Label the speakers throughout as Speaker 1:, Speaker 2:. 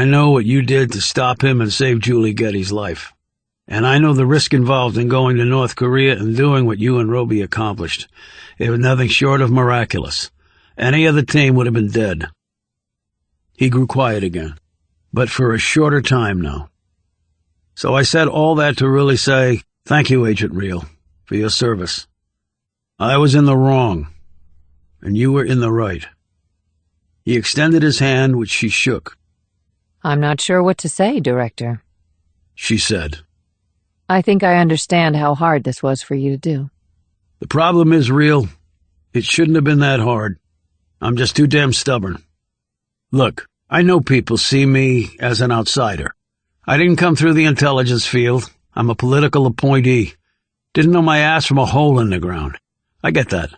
Speaker 1: I know what you did to stop him and save Julie Getty's life. And I know the risk involved in going to North Korea and doing what you and Robie accomplished. It was nothing short of miraculous. Any other team would have been dead. He grew quiet again, but for a shorter time now. So I said all that to really say, thank you, Agent Real, for your service. I was in the wrong, and you were in the right. He extended his hand, which she shook.
Speaker 2: I'm not sure what to say, Director,
Speaker 1: she said.
Speaker 2: I think I understand how hard this was for you to do.
Speaker 1: The problem is, Real, it shouldn't have been that hard. I'm just too damn stubborn. Look, I know people see me as an outsider. I didn't come through the intelligence field. I'm a political appointee. Didn't know my ass from a hole in the ground. I get that.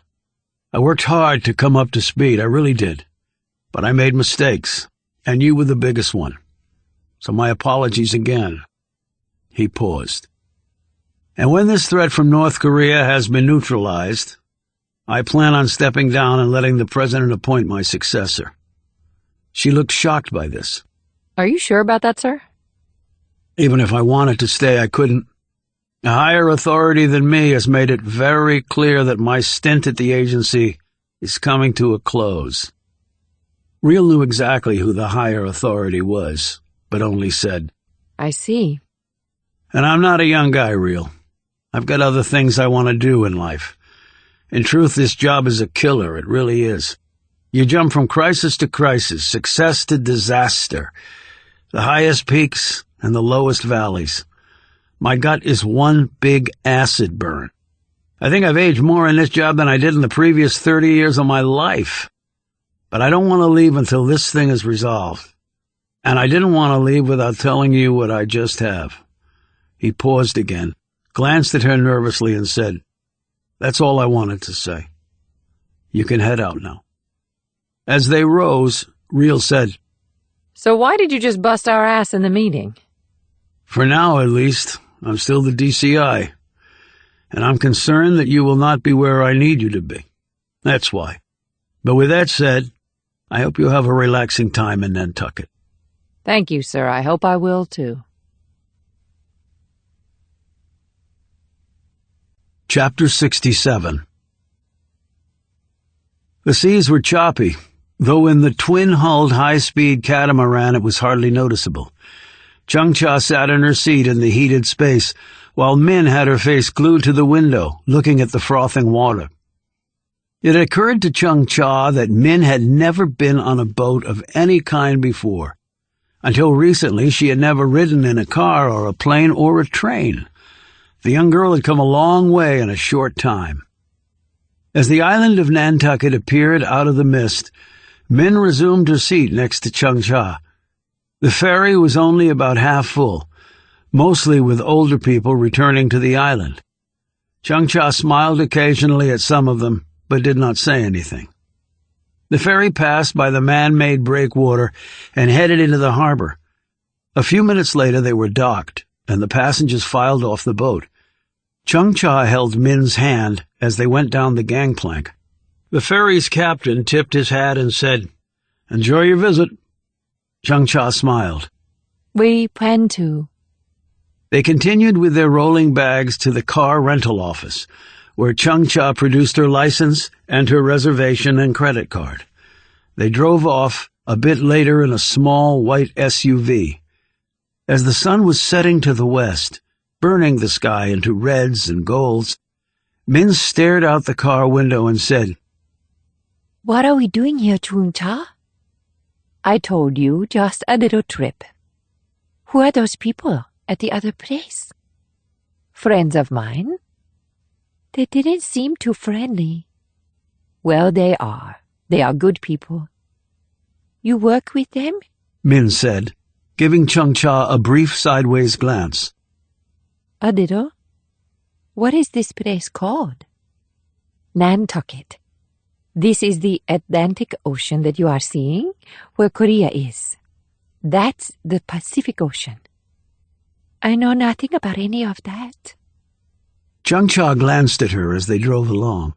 Speaker 1: I worked hard to come up to speed, I really did. But I made mistakes, and you were the biggest one. So my apologies again. He paused. And when this threat from North Korea has been neutralized, I plan on stepping down and letting the president appoint my successor. She looked shocked by this.
Speaker 2: Are you sure about that, sir?
Speaker 1: Even if I wanted to stay, I couldn't. A higher authority than me has made it very clear that my stint at the agency is coming to a close. Real knew exactly who the higher authority was, but only said,
Speaker 2: I see.
Speaker 1: And I'm not a young guy, Real. I've got other things I want to do in life. In truth, this job is a killer, it really is. You jump from crisis to crisis, success to disaster, the highest peaks and the lowest valleys. My gut is one big acid burn. I think I've aged more in this job than I did in the previous 30 years of my life. But I don't want to leave until this thing is resolved. And I didn't want to leave without telling you what I just have. He paused again, glanced at her nervously and said, That's all I wanted to say. You can head out now. As they rose, Real said,
Speaker 2: So why did you just bust our ass in the meeting?
Speaker 1: For now, at least, I'm still the DCI. And I'm concerned that you will not be where I need you to be. That's why. But with that said, I hope you have a relaxing time in Nantucket.
Speaker 2: Thank you, sir. I hope I will, too.
Speaker 1: Chapter 67. The seas were choppy, though in the twin-hulled high-speed catamaran it was hardly noticeable. Chung-Cha sat in her seat in the heated space, while Min had her face glued to the window, looking at the frothing water. It occurred to Chung-Cha that Min had never been on a boat of any kind before. Until recently, she had never ridden in a car or a plane or a train. The young girl had come a long way in a short time. As the island of Nantucket appeared out of the mist, Min resumed her seat next to Chung-Cha. The ferry was only about half full, mostly with older people returning to the island. Chung-Cha smiled occasionally at some of them, but did not say anything. The ferry passed by the man-made breakwater and headed into the harbor. A few minutes later they were docked, and the passengers filed off the boat. Chung-Cha held Min's hand as they went down the gangplank. The ferry's captain tipped his hat and said, Enjoy your visit. Chung-Cha smiled.
Speaker 2: We plan to.
Speaker 1: They continued with their rolling bags to the car rental office, where Chung-Cha produced her license and her reservation and credit card. They drove off a bit later in a small white SUV. As the sun was setting to the west, burning the sky into reds and golds, Min stared out the car window and said,
Speaker 2: What are we doing here, Chung-Cha? I told you, just a little trip. Who are those people at the other place? Friends of mine? They didn't seem too friendly. Well, they are. They are good people. You work with them?
Speaker 1: Min said, giving Chung-Cha a brief sideways glance.
Speaker 2: A little. What is this place called? Nantucket. This is the Atlantic Ocean that you are seeing, where Korea is. That's the Pacific Ocean. I know nothing about any of that.
Speaker 1: Chung-Cha glanced at her as they drove along.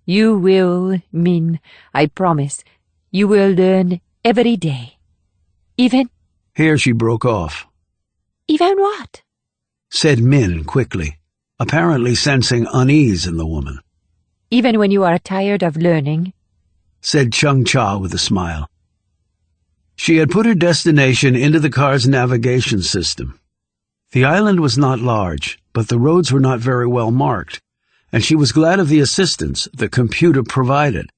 Speaker 2: You will, Min, I promise. You will learn every day. Even...
Speaker 1: Here she broke off.
Speaker 2: Even what?
Speaker 1: Said Min quickly, apparently sensing unease in the woman.
Speaker 2: Even when you are tired of learning?
Speaker 1: Said Chung-Cha with a smile. She had put her destination into the car's navigation system. The island was not large, but the roads were not very well marked, and she was glad of the assistance the computer provided.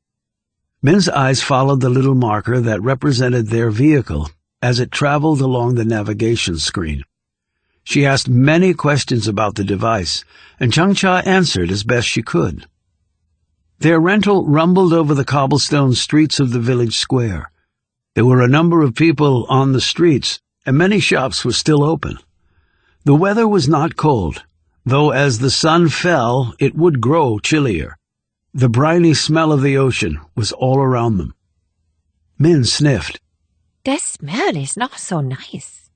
Speaker 1: Min's eyes followed the little marker that represented their vehicle as it traveled along the navigation screen. She asked many questions about the device, and Chung-Cha answered as best she could. Their rental rumbled over the cobblestone streets of the village square. There were a number of people on the streets, and many shops were still open. The weather was not cold, though as the sun fell, it would grow chillier. The briny smell of the ocean was all around them. Min sniffed.
Speaker 2: The smell is not so nice.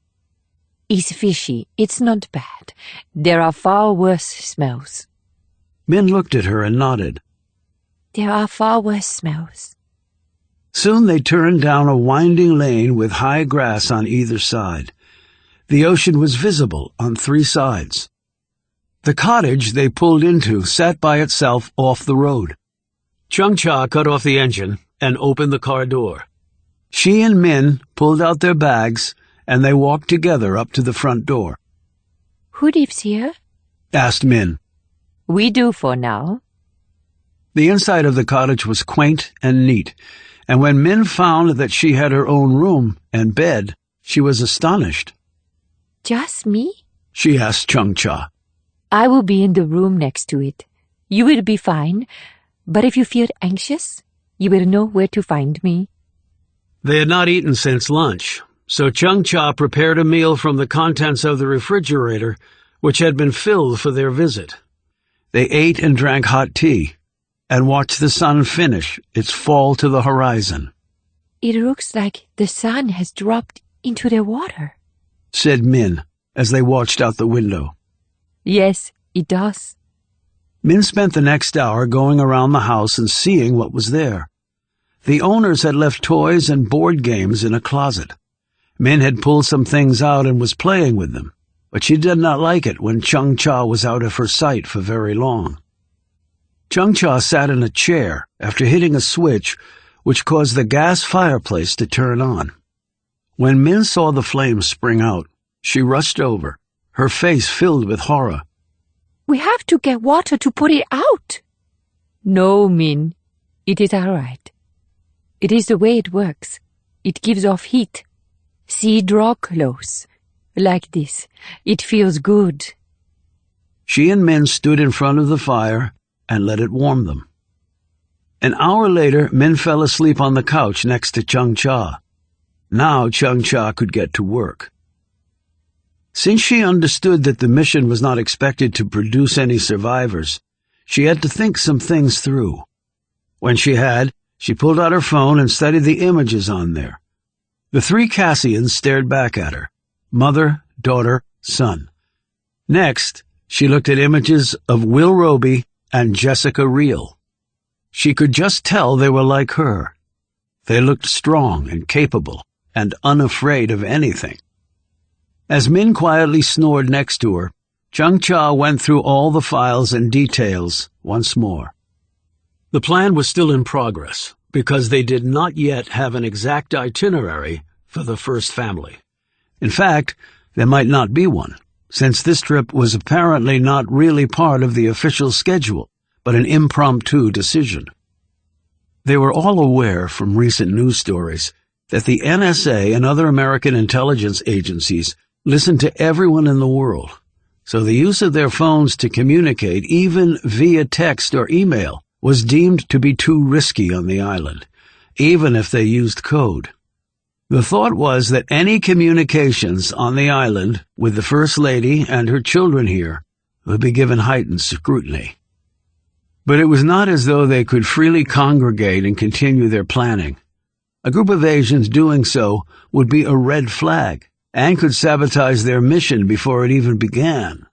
Speaker 2: It's fishy. It's not bad. There are far worse smells.
Speaker 1: Min looked at her and nodded.
Speaker 2: There are far worse smells.
Speaker 1: Soon they turned down a winding lane with high grass on either side. The ocean was visible on 3 sides. The cottage they pulled into sat by itself off the road. Chung-Cha cut off the engine and opened the car door. She and Min pulled out their bags, and they walked together up to the front door.
Speaker 2: Who lives here?
Speaker 1: Asked Min.
Speaker 2: We do for now.
Speaker 1: The inside of the cottage was quaint and neat, and when Min found that she had her own room and bed, she was astonished.
Speaker 2: Just me?
Speaker 1: She asked Chung-Cha.
Speaker 2: I will be in the room next to it. You will be fine, but if you feel anxious, you will know where to find me.
Speaker 1: They had not eaten since lunch, so Chung-Cha prepared a meal from the contents of the refrigerator, which had been filled for their visit. They ate and drank hot tea, and watched the sun finish its fall to the horizon.
Speaker 2: It looks like the sun has dropped into the water,
Speaker 1: said Min, as they watched out the window.
Speaker 2: Yes, it does.
Speaker 1: Min spent the next hour going around the house and seeing what was there. The owners had left toys and board games in a closet. Min had pulled some things out and was playing with them, but she did not like it when Chung-Cha was out of her sight for very long. Chung-Cha sat in a chair after hitting a switch which caused the gas fireplace to turn on. When Min saw the flames spring out, she rushed over, her face filled with horror.
Speaker 2: We have to get water to put it out. No, Min. It is all right. It is the way it works. It gives off heat. See, draw close. Like this. It feels good.
Speaker 1: She and Min stood in front of the fire and let it warm them. An hour later, Min fell asleep on the couch next to Chung-Cha. Now Chung-Cha could get to work. Since she understood that the mission was not expected to produce any survivors, she had to think some things through. When she had, she pulled out her phone and studied the images on there. The 3 Cassians stared back at her, mother, daughter, son. Next, she looked at images of Will Robie and Jessica Reel. She could just tell they were like her. They looked strong and capable and unafraid of anything. As Min quietly snored next to her, Chung-Cha went through all the files and details once more. The plan was still in progress, because they did not yet have an exact itinerary for the first family. In fact, there might not be one, since this trip was apparently not really part of the official schedule, but an impromptu decision. They were all aware from recent news stories that the NSA and other American intelligence agencies listen to everyone in the world, so the use of their phones to communicate, even via text or email, was deemed to be too risky on the island, even if they used code. The thought was that any communications on the island with the First Lady and her children here would be given heightened scrutiny. But it was not as though they could freely congregate and continue their planning. A group of Asians doing so would be a red flag and could sabotage their mission before it even began.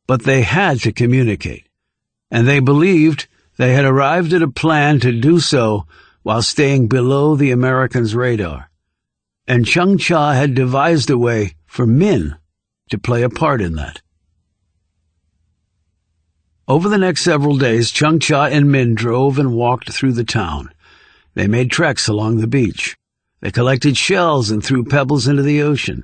Speaker 1: But they had to communicate, and they believed they had arrived at a plan to do so while staying below the Americans' radar. and Chung Cha had devised a way for Min to play a part in that. Over the next several days, Chung Cha and Min drove and walked through the town. They made treks along the beach. They collected shells and threw pebbles into the ocean.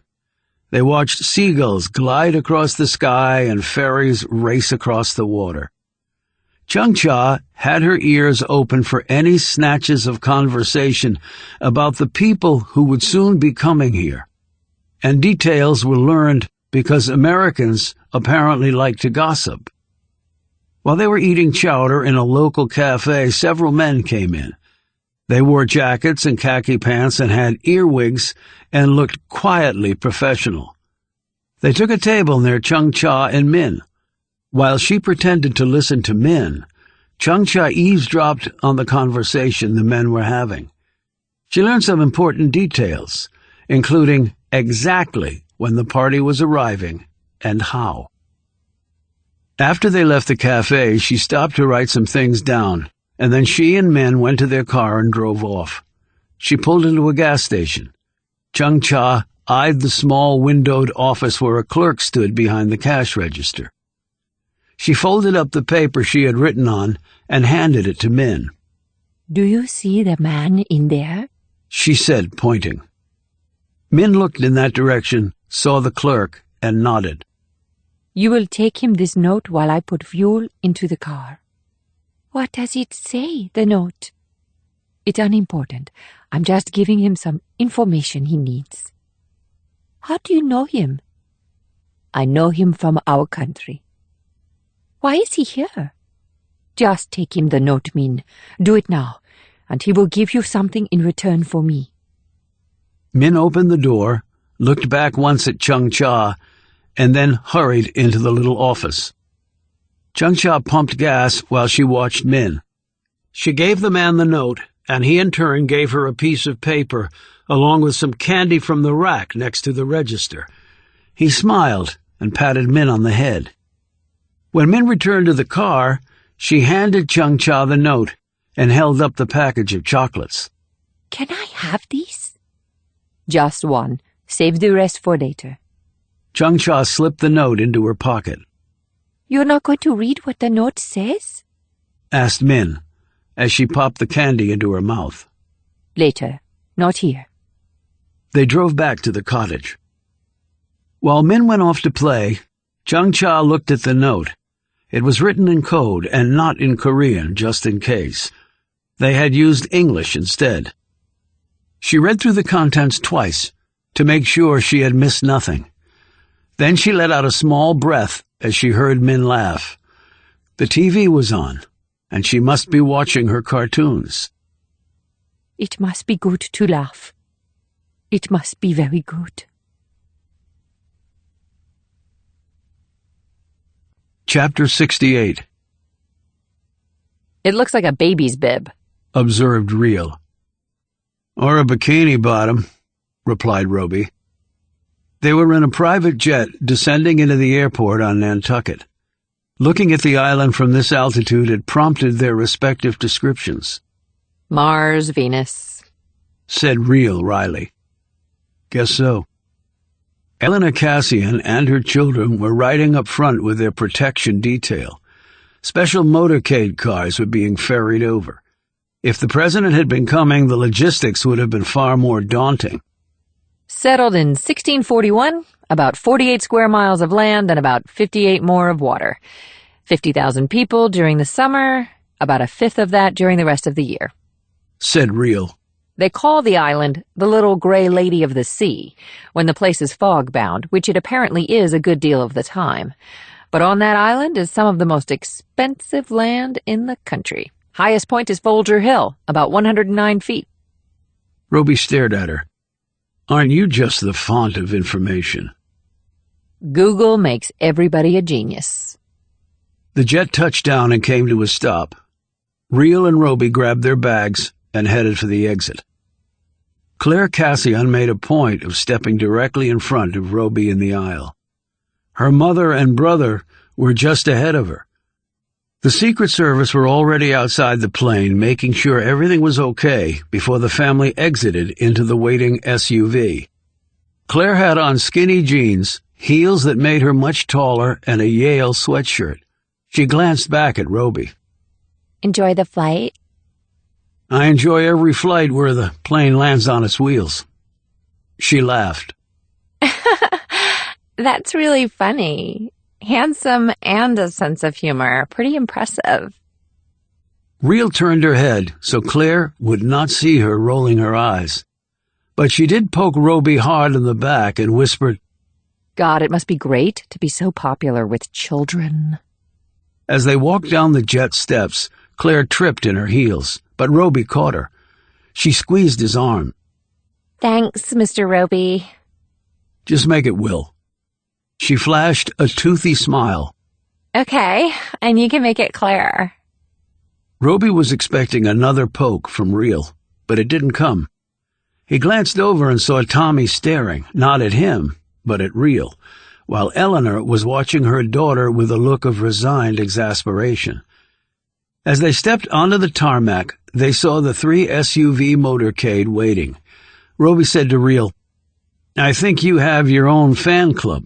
Speaker 1: They watched seagulls glide across the sky and ferries race across the water. Chung Cha had her ears open for any snatches of conversation about the people who would soon be coming here. And details were learned because Americans apparently like to gossip. While they were eating chowder in a local cafe, several men came in. They wore jackets and khaki pants and had earwigs and looked quietly professional. They took a table near Chung Cha and Min. While she pretended to listen to Min, Chung Cha eavesdropped on the conversation the men were having. She learned some important details, including exactly when the party was arriving and how. After they left the cafe, she stopped to write some things down, and then she and Min went to their car and drove off. She pulled into a gas station. Chung Cha eyed the small windowed office where a clerk stood behind the cash register. She folded up the paper she had written on and handed it to Min.
Speaker 2: "Do you see the man in there?"
Speaker 1: she said, pointing. Min looked in that direction, saw the clerk, and nodded.
Speaker 2: "You will take him this note while I put fuel into the car." "What does it say, the note?" "It's unimportant. I'm just giving him some information he needs." "How do you know him?" "I know him from our country." "Why is he here?" "Just take him the note, Min. Do it now, and he will give you something in return for me."
Speaker 1: Min opened the door, looked back once at Chung Cha, and then hurried into the little office. Chung Cha pumped gas while she watched Min. She gave the man the note, and he in turn gave her a piece of paper, along with some candy from the rack next to the register. He smiled and patted Min on the head. When Min returned to the car, she handed Chung Cha the note and held up the package of chocolates.
Speaker 2: "Can I have these?" "Just one. Save the rest for later."
Speaker 1: Chung Cha slipped the note into her pocket.
Speaker 2: "You're not going to read what the note says?"
Speaker 1: asked Min, as she popped the candy into her mouth.
Speaker 2: "Later. Not here."
Speaker 1: They drove back to the cottage. While Min went off to play, Chung Cha looked at the note. It was written in code and not in Korean, just in case. They had used English instead. She read through the contents twice to make sure she had missed nothing. Then she let out a small breath as she heard Min laugh. The TV was on, and she must be watching her cartoons.
Speaker 2: "It must be good to laugh. It must be very good."
Speaker 1: Chapter 68.
Speaker 2: "It looks like a baby's bib,"
Speaker 1: observed Reel. "Or a bikini bottom," replied Robie. They were in a private jet descending into the airport on Nantucket. Looking at the island from this altitude had prompted their respective descriptions.
Speaker 2: "Mars, Venus,"
Speaker 1: said Reel wryly. "Guess so." Elena Cassian and her children were riding up front with their protection detail. Special motorcade cars were being ferried over. If the president had been coming, the logistics would have been far more daunting.
Speaker 2: "Settled in 1641, about 48 square miles of land and about 58 more of water. 50,000 people during the summer, about a fifth of that during the rest of the year,"
Speaker 1: said Reel.
Speaker 2: "They call the island the Little Gray Lady of the Sea when the place is fog-bound, which it apparently is a good deal of the time. But on that island is some of the most expensive land in the country. Highest point is Folger Hill, about 109 feet.
Speaker 1: Robie stared at her. "Aren't you just the font of information?"
Speaker 2: "Google makes everybody a genius."
Speaker 1: The jet touched down and came to a stop. Reel and Robie grabbed their bags and headed for the exit. Claire Cassian made a point of stepping directly in front of Robie in the aisle. Her mother and brother were just ahead of her. The Secret Service were already outside the plane, making sure everything was okay before the family exited into the waiting SUV. Claire had on skinny jeans, heels that made her much taller, and a Yale sweatshirt. She glanced back at Robie.
Speaker 2: Enjoy the flight?
Speaker 1: I enjoy every flight where the plane lands on its wheels. She laughed.
Speaker 2: That's really funny. Handsome and a sense of humor. Pretty impressive.
Speaker 1: Real turned her head so Claire would not see her rolling her eyes. But she did poke Robie hard in the back and whispered,
Speaker 2: God, it must be great to be so popular with children.
Speaker 1: As they walked down the jet steps, Claire tripped in her heels, but Robie caught her. She squeezed his arm.
Speaker 2: Thanks, Mr. Robie.
Speaker 1: Just make it Will. She flashed a toothy smile.
Speaker 2: Okay, and you can make it Claire.
Speaker 1: Robie was expecting another poke from Real, but it didn't come. He glanced over and saw Tommy staring, not at him, but at Real, while Eleanor was watching her daughter with a look of resigned exasperation. As they stepped onto the tarmac, they saw the 3 SUV motorcade waiting. Robie said to Real, I think you have your own fan club.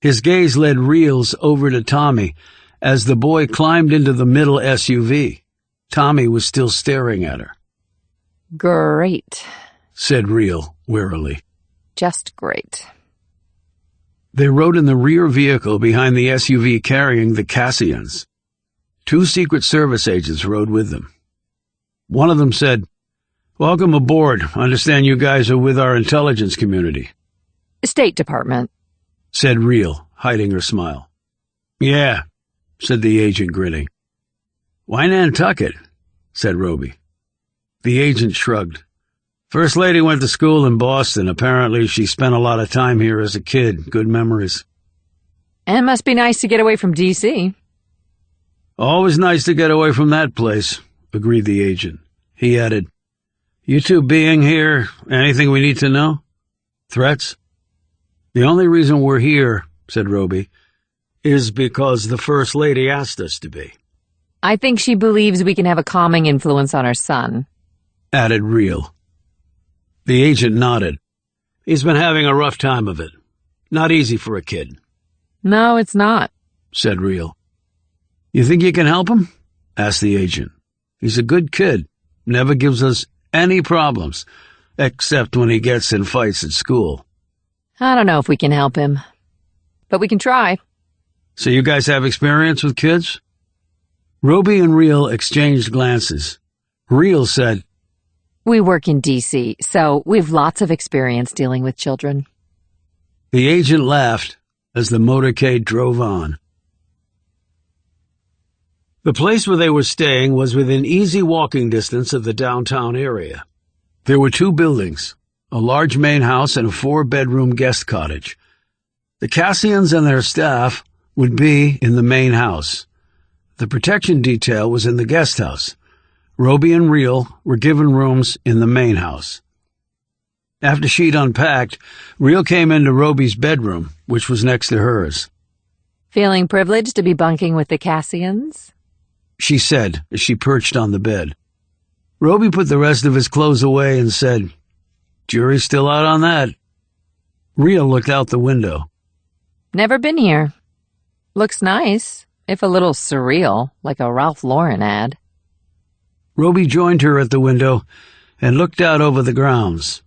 Speaker 1: His gaze led Reel's over to Tommy as the boy climbed into the middle SUV. Tommy was still staring at her.
Speaker 2: Great,
Speaker 1: said Reel wearily.
Speaker 2: Just great.
Speaker 1: They rode in the rear vehicle behind the SUV carrying the Cassians. 2 Secret Service agents rode with them. One of them said, Welcome aboard. Understand you guys are with our intelligence community.
Speaker 2: State Department,
Speaker 1: said Reel, hiding her smile. Yeah, said the agent, grinning. Why Nantucket? Said Robie. The agent shrugged. First lady went to school in Boston. Apparently she spent a lot of time here as a kid. Good memories.
Speaker 2: And it must be nice to get away from D.C.
Speaker 1: Always nice to get away from that place, agreed the agent. He added, You 2 being here, anything we need to know? Threats? The only reason we're here, said Robie, is because the First Lady asked us to be.
Speaker 2: I think she believes we can have a calming influence on her son,
Speaker 1: added Reel. The agent nodded. He's been having a rough time of it. Not easy for a kid.
Speaker 2: No, it's not,
Speaker 1: said Reel. You think you can help him? Asked the agent. He's a good kid. Never gives us any problems, except when he gets in fights at school.
Speaker 2: I don't know if we can help him, but we can try.
Speaker 1: So you guys have experience with kids? Robie and Reel exchanged glances. Reel said,
Speaker 2: We work in D.C., so we've lots of experience dealing with children.
Speaker 1: The agent laughed as the motorcade drove on. The place where they were staying was within easy walking distance of the downtown area. There were 2 buildings, a large main house and a 4-bedroom guest cottage. The Cassians and their staff would be in the main house. The protection detail was in the guest house. Robie and Reel were given rooms in the main house. After she'd unpacked, Reel came into Robie's bedroom, which was next to hers.
Speaker 2: Feeling privileged to be bunking with the Cassians?
Speaker 1: She said as she perched on the bed. Robie put the rest of his clothes away and said, Jury's still out on that. Reel looked out the window.
Speaker 2: Never been here. Looks nice, if a little surreal, like a Ralph Lauren ad.
Speaker 1: Robie joined her at the window and looked out over the grounds.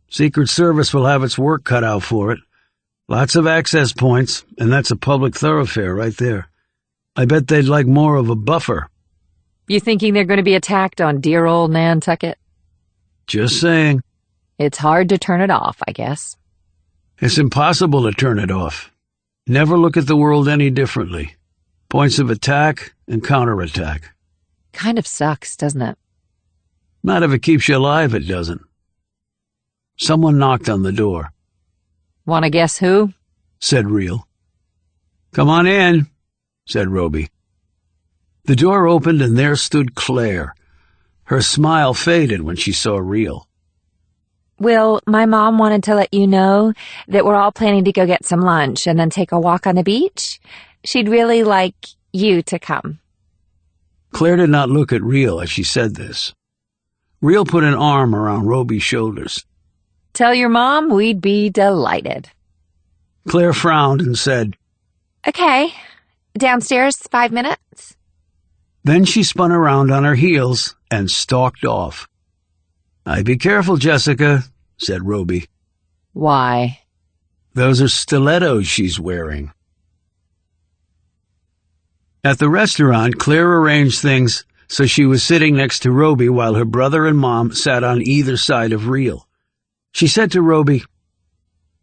Speaker 1: Secret Service will have its work cut out for it. Lots of access points, and that's a public thoroughfare right there. I bet they'd like more of a buffer.
Speaker 2: You thinking they're going to be attacked on dear old Nantucket?
Speaker 1: Just saying.
Speaker 2: It's hard to turn it off, I guess.
Speaker 1: It's impossible to turn it off. Never look at the world any differently. Points of attack and counterattack.
Speaker 2: Kind of sucks, doesn't it?
Speaker 1: Not if it keeps you alive, it doesn't. Someone knocked on the door.
Speaker 2: Want to guess who?
Speaker 1: Said Reel. Come on in, said Robie. The door opened and there stood Claire. Her smile faded when she saw Reel.
Speaker 2: Will, my mom wanted to let you know that we're all planning to go get some lunch and then take a walk on the beach. She'd really like you to come.
Speaker 1: Claire did not look at Real as she said this. Real put an arm around Robie's shoulders.
Speaker 2: Tell your mom we'd be delighted.
Speaker 1: Claire frowned and said,
Speaker 2: Okay, downstairs 5 minutes.
Speaker 1: Then she spun around on her heels and stalked off. I'd be careful, Jessica, said Robie.
Speaker 2: Why?
Speaker 1: Those are stilettos she's wearing. At the restaurant, Claire arranged things so she was sitting next to Robie while her brother and Mom sat on either side of Real. She said to Robie,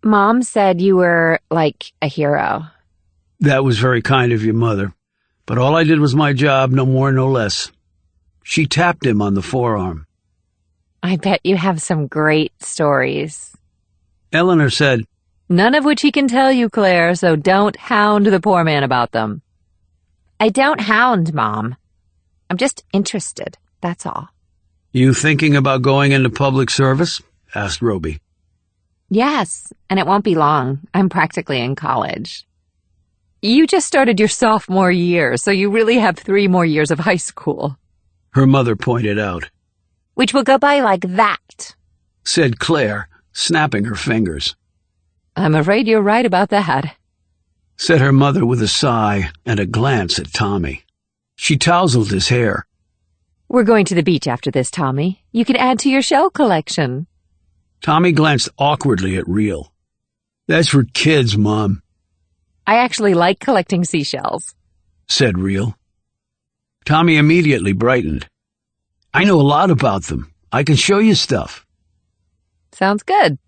Speaker 2: Mom said you were like a hero.
Speaker 1: That was very kind of you, Mother, but all I did was my job, no more, no less. She tapped him on the forearm.
Speaker 2: I bet you have some great stories.
Speaker 1: Eleanor said,
Speaker 2: None of which he can tell you, Claire, so don't hound the poor man about them. I don't hound, Mom. I'm just interested, that's all.
Speaker 1: You thinking about going into public service? Asked Robie.
Speaker 2: Yes, and it won't be long. I'm practically in college. You just started your sophomore year, so you really have 3 more years of high school.
Speaker 1: Her mother pointed out.
Speaker 2: Which will go by like that,
Speaker 1: said Claire, snapping her fingers.
Speaker 2: I'm afraid you're right about that,
Speaker 1: said her mother with a sigh and a glance at Tommy. She tousled his hair.
Speaker 2: We're going to the beach after this, Tommy. You can add to your shell collection.
Speaker 1: Tommy glanced awkwardly at Real. That's for kids, Mom.
Speaker 2: I actually like collecting seashells,
Speaker 1: said Real. Tommy immediately brightened. I know a lot about them. I can show you stuff.
Speaker 2: Sounds good.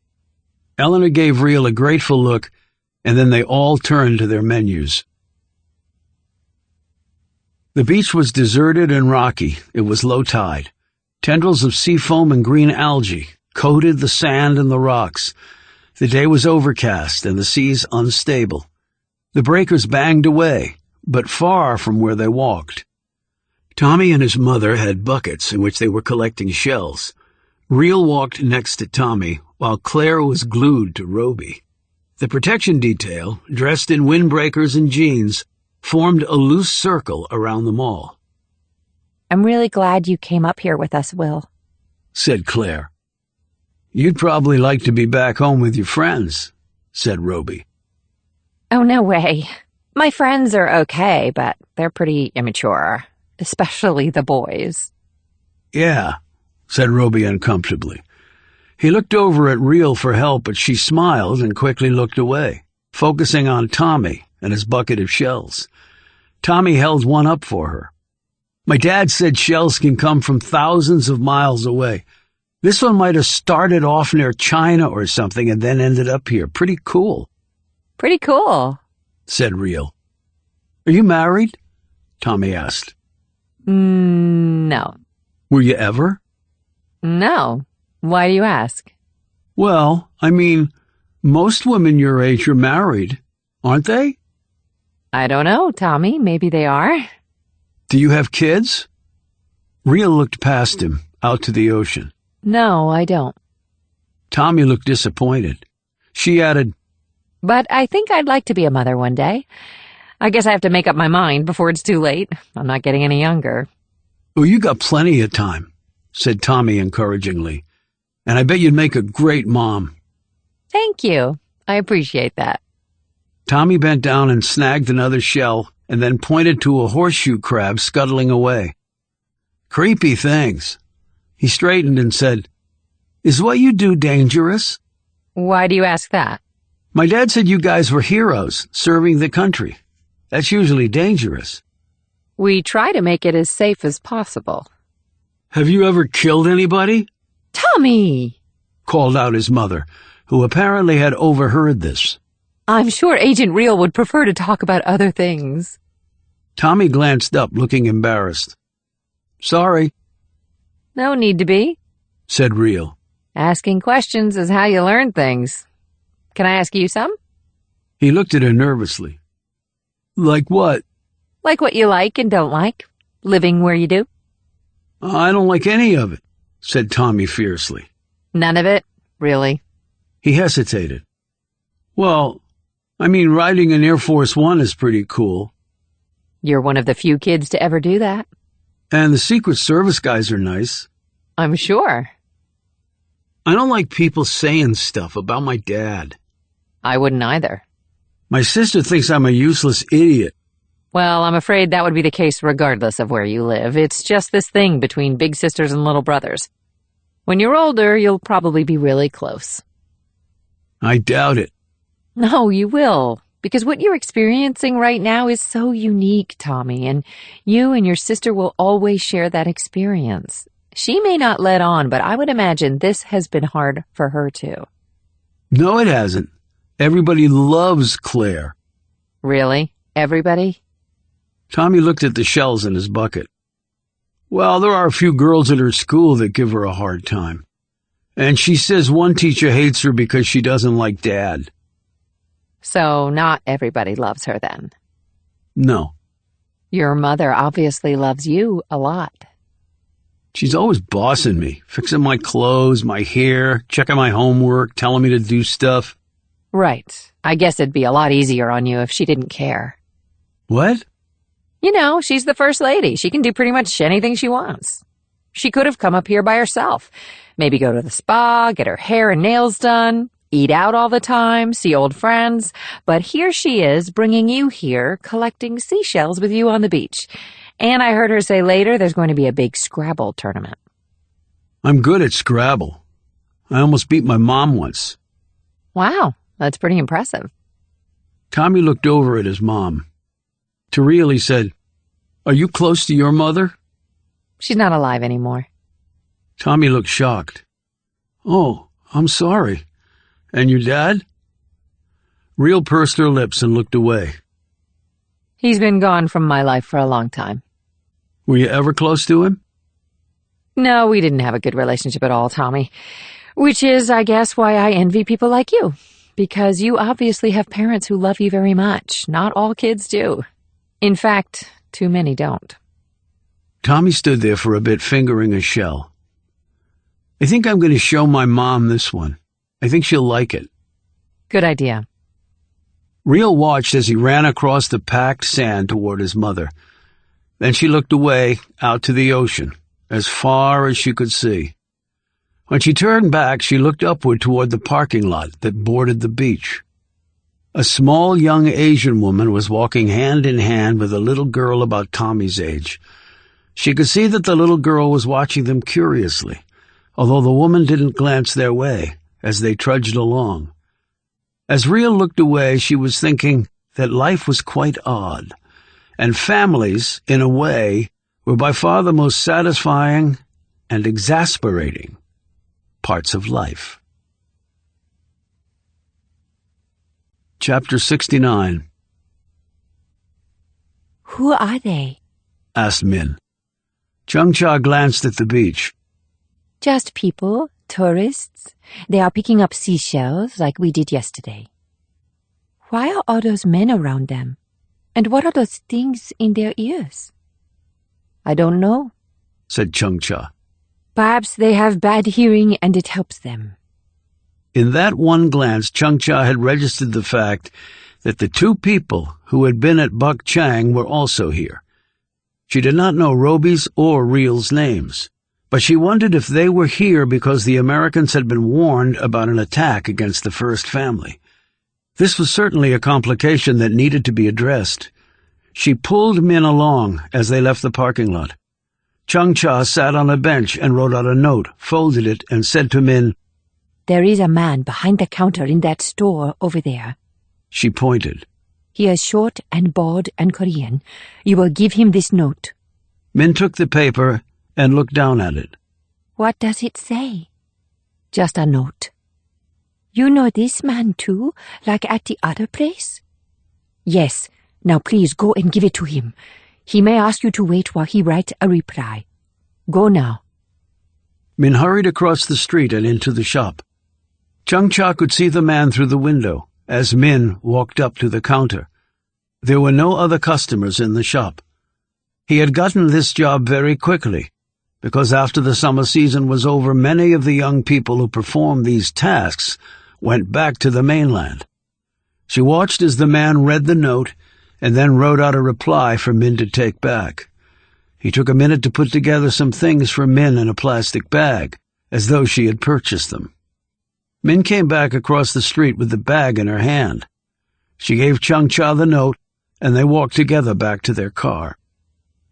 Speaker 1: Eleanor gave Real a grateful look, and then they all turned to their menus. The beach was deserted and rocky. It was low tide. Tendrils of sea foam and green algae coated the sand and the rocks. The day was overcast and the seas unstable. The breakers banged away, but far from where they walked. Tommy and his mother had buckets in which they were collecting shells. Real walked next to Tommy, while Claire was glued to Robie. The protection detail, dressed in windbreakers and jeans, formed a loose circle around them all.
Speaker 2: I'm really glad you came up here with us, Will,
Speaker 1: said Claire. You'd probably like to be back home with your friends, said Robie.
Speaker 2: Oh, no way. My friends are okay, but they're pretty immature, especially the boys.
Speaker 1: Yeah, said Robie uncomfortably. He looked over at Real for help, but she smiled and quickly looked away, focusing on Tommy and his bucket of shells. Tommy held one up for her. My dad said shells can come from thousands of miles away. This one might have started off near China or something and then ended up here. Pretty cool.
Speaker 2: Pretty cool,
Speaker 1: said Real. Are you married? Tommy asked.
Speaker 2: No.
Speaker 1: Were you ever?
Speaker 2: No. Why do you ask?
Speaker 1: Well, I mean, most women your age are married, aren't they?
Speaker 2: I don't know, Tommy. Maybe they are.
Speaker 1: Do you have kids? Real looked past him, out to the ocean.
Speaker 2: No, I don't.
Speaker 1: Tommy looked disappointed. She added,
Speaker 2: But I think I'd like to be a mother one day. I guess I have to make up my mind before it's too late. I'm not getting any younger.
Speaker 1: Oh, you got plenty of time, said Tommy encouragingly. And I bet you'd make a great mom.
Speaker 2: Thank you. I appreciate that.
Speaker 1: Tommy bent down and snagged another shell and then pointed to a horseshoe crab scuttling away. Creepy things. He straightened and said, Is what you do dangerous?
Speaker 2: Why do you ask that?
Speaker 1: My dad said you guys were heroes, serving the country. That's usually dangerous.
Speaker 2: We try to make it as safe as possible.
Speaker 1: Have you ever killed anybody?
Speaker 2: Tommy!
Speaker 1: Called out his mother, who apparently had overheard this.
Speaker 2: I'm sure Agent Real would prefer to talk about other things.
Speaker 1: Tommy glanced up, looking embarrassed. Sorry,
Speaker 2: No need to be.
Speaker 1: said Real.
Speaker 2: Asking questions is how you learn things. Can I ask you some?
Speaker 1: He looked at her nervously. Like what?
Speaker 2: Like what you like and don't like. Living where you do.
Speaker 1: I don't like any of it, said Tommy fiercely.
Speaker 2: None of it, really.
Speaker 1: He hesitated. Well, I mean, riding an Air Force One is pretty cool.
Speaker 2: You're one of the few kids to ever do that.
Speaker 1: And the Secret Service guys are nice.
Speaker 2: I'm sure.
Speaker 1: I don't like people saying stuff about my dad.
Speaker 2: I wouldn't either.
Speaker 1: My sister thinks I'm a useless idiot.
Speaker 2: Well, I'm afraid that would be the case regardless of where you live. It's just this thing between big sisters and little brothers. When you're older, you'll probably be really close.
Speaker 1: I doubt it.
Speaker 2: No, you will. Because what you're experiencing right now is so unique, Tommy, and you and your sister will always share that experience. She may not let on, but I would imagine this has been hard for her too.
Speaker 1: No, it hasn't. Everybody loves Claire.
Speaker 2: Really? Everybody?
Speaker 1: Tommy looked at the shells in his bucket. Well, there are a few girls at her school that give her a hard time. And she says one teacher hates her because she doesn't like Dad.
Speaker 2: So not everybody loves her then?
Speaker 1: No.
Speaker 2: Your mother obviously loves you a lot.
Speaker 1: She's always bossing me, fixing my clothes, my hair, checking my homework, telling me to do stuff.
Speaker 2: Right. I guess it'd be a lot easier on you if she didn't care.
Speaker 1: What?
Speaker 2: You know, she's the first lady. She can do pretty much anything she wants. She could have come up here by herself. Maybe go to the spa, get her hair and nails done, eat out all the time, see old friends. But here she is, bringing you here, collecting seashells with you on the beach. And I heard her say later there's going to be a big Scrabble tournament.
Speaker 1: I'm good at Scrabble. I almost beat my mom once.
Speaker 2: Wow, that's pretty impressive.
Speaker 1: Tommy looked over at his mom. To Real, he said, "Are you close to your mother?"
Speaker 2: She's not alive anymore.
Speaker 1: Tommy looked shocked. "Oh, I'm sorry. And your dad?" Real pursed her lips and looked away.
Speaker 2: He's been gone from my life for a long time.
Speaker 1: Were you ever close to him?
Speaker 2: No, we didn't have a good relationship at all, Tommy. Which is, I guess, why I envy people like you. Because you obviously have parents who love you very much. Not all kids do. In fact, too many don't.
Speaker 1: Tommy stood there for a bit, fingering a shell. I think I'm going to show my mom this one. I think she'll like it.
Speaker 2: Good idea.
Speaker 1: Real watched as he ran across the packed sand toward his mother. Then she looked away, out to the ocean, as far as she could see. When she turned back, she looked upward toward the parking lot that bordered the beach. A small young Asian woman was walking hand in hand with a little girl about Tommy's age. She could see that the little girl was watching them curiously, although the woman didn't glance their way as they trudged along. As Real looked away, she was thinking that life was quite odd, and families, in a way, were by far the most satisfying and exasperating parts of life. Chapter 69.
Speaker 2: Who are they?
Speaker 1: Asked Min. Chung-Cha glanced at the beach.
Speaker 2: Just people, tourists. They are picking up seashells like we did yesterday. Why are all those men around them? And what are those things in their ears? I don't know,
Speaker 1: said Chung-Cha.
Speaker 2: Perhaps they have bad hearing and it helps them.
Speaker 1: In that one glance, Chung-Cha had registered the fact that the two people who had been at Buck Chang were also here. She did not know Robie's or Real's names, but she wondered if they were here because the Americans had been warned about an attack against the first family. This was certainly a complication that needed to be addressed. She pulled Min along as they left the parking lot. Chung-Cha sat on a bench and wrote out a note, folded it, and said to Min,
Speaker 2: There is a man behind the counter in that store over there.
Speaker 1: She pointed.
Speaker 2: He is short and bald and Korean. You will give him this note.
Speaker 1: Min took the paper and looked down at it.
Speaker 2: What does it say? Just a note. You know this man too, like at the other place? Yes. Now please go and give it to him. He may ask you to wait while he writes a reply. Go now.
Speaker 1: Min hurried across the street and into the shop. Chung-Cha could see the man through the window as Min walked up to the counter. There were no other customers in the shop. He had gotten this job very quickly, because after the summer season was over, many of the young people who performed these tasks went back to the mainland. She watched as the man read the note and then wrote out a reply for Min to take back. He took a minute to put together some things for Min in a plastic bag, as though she had purchased them. Min came back across the street with the bag in her hand. She gave Chung-Cha the note, and they walked together back to their car.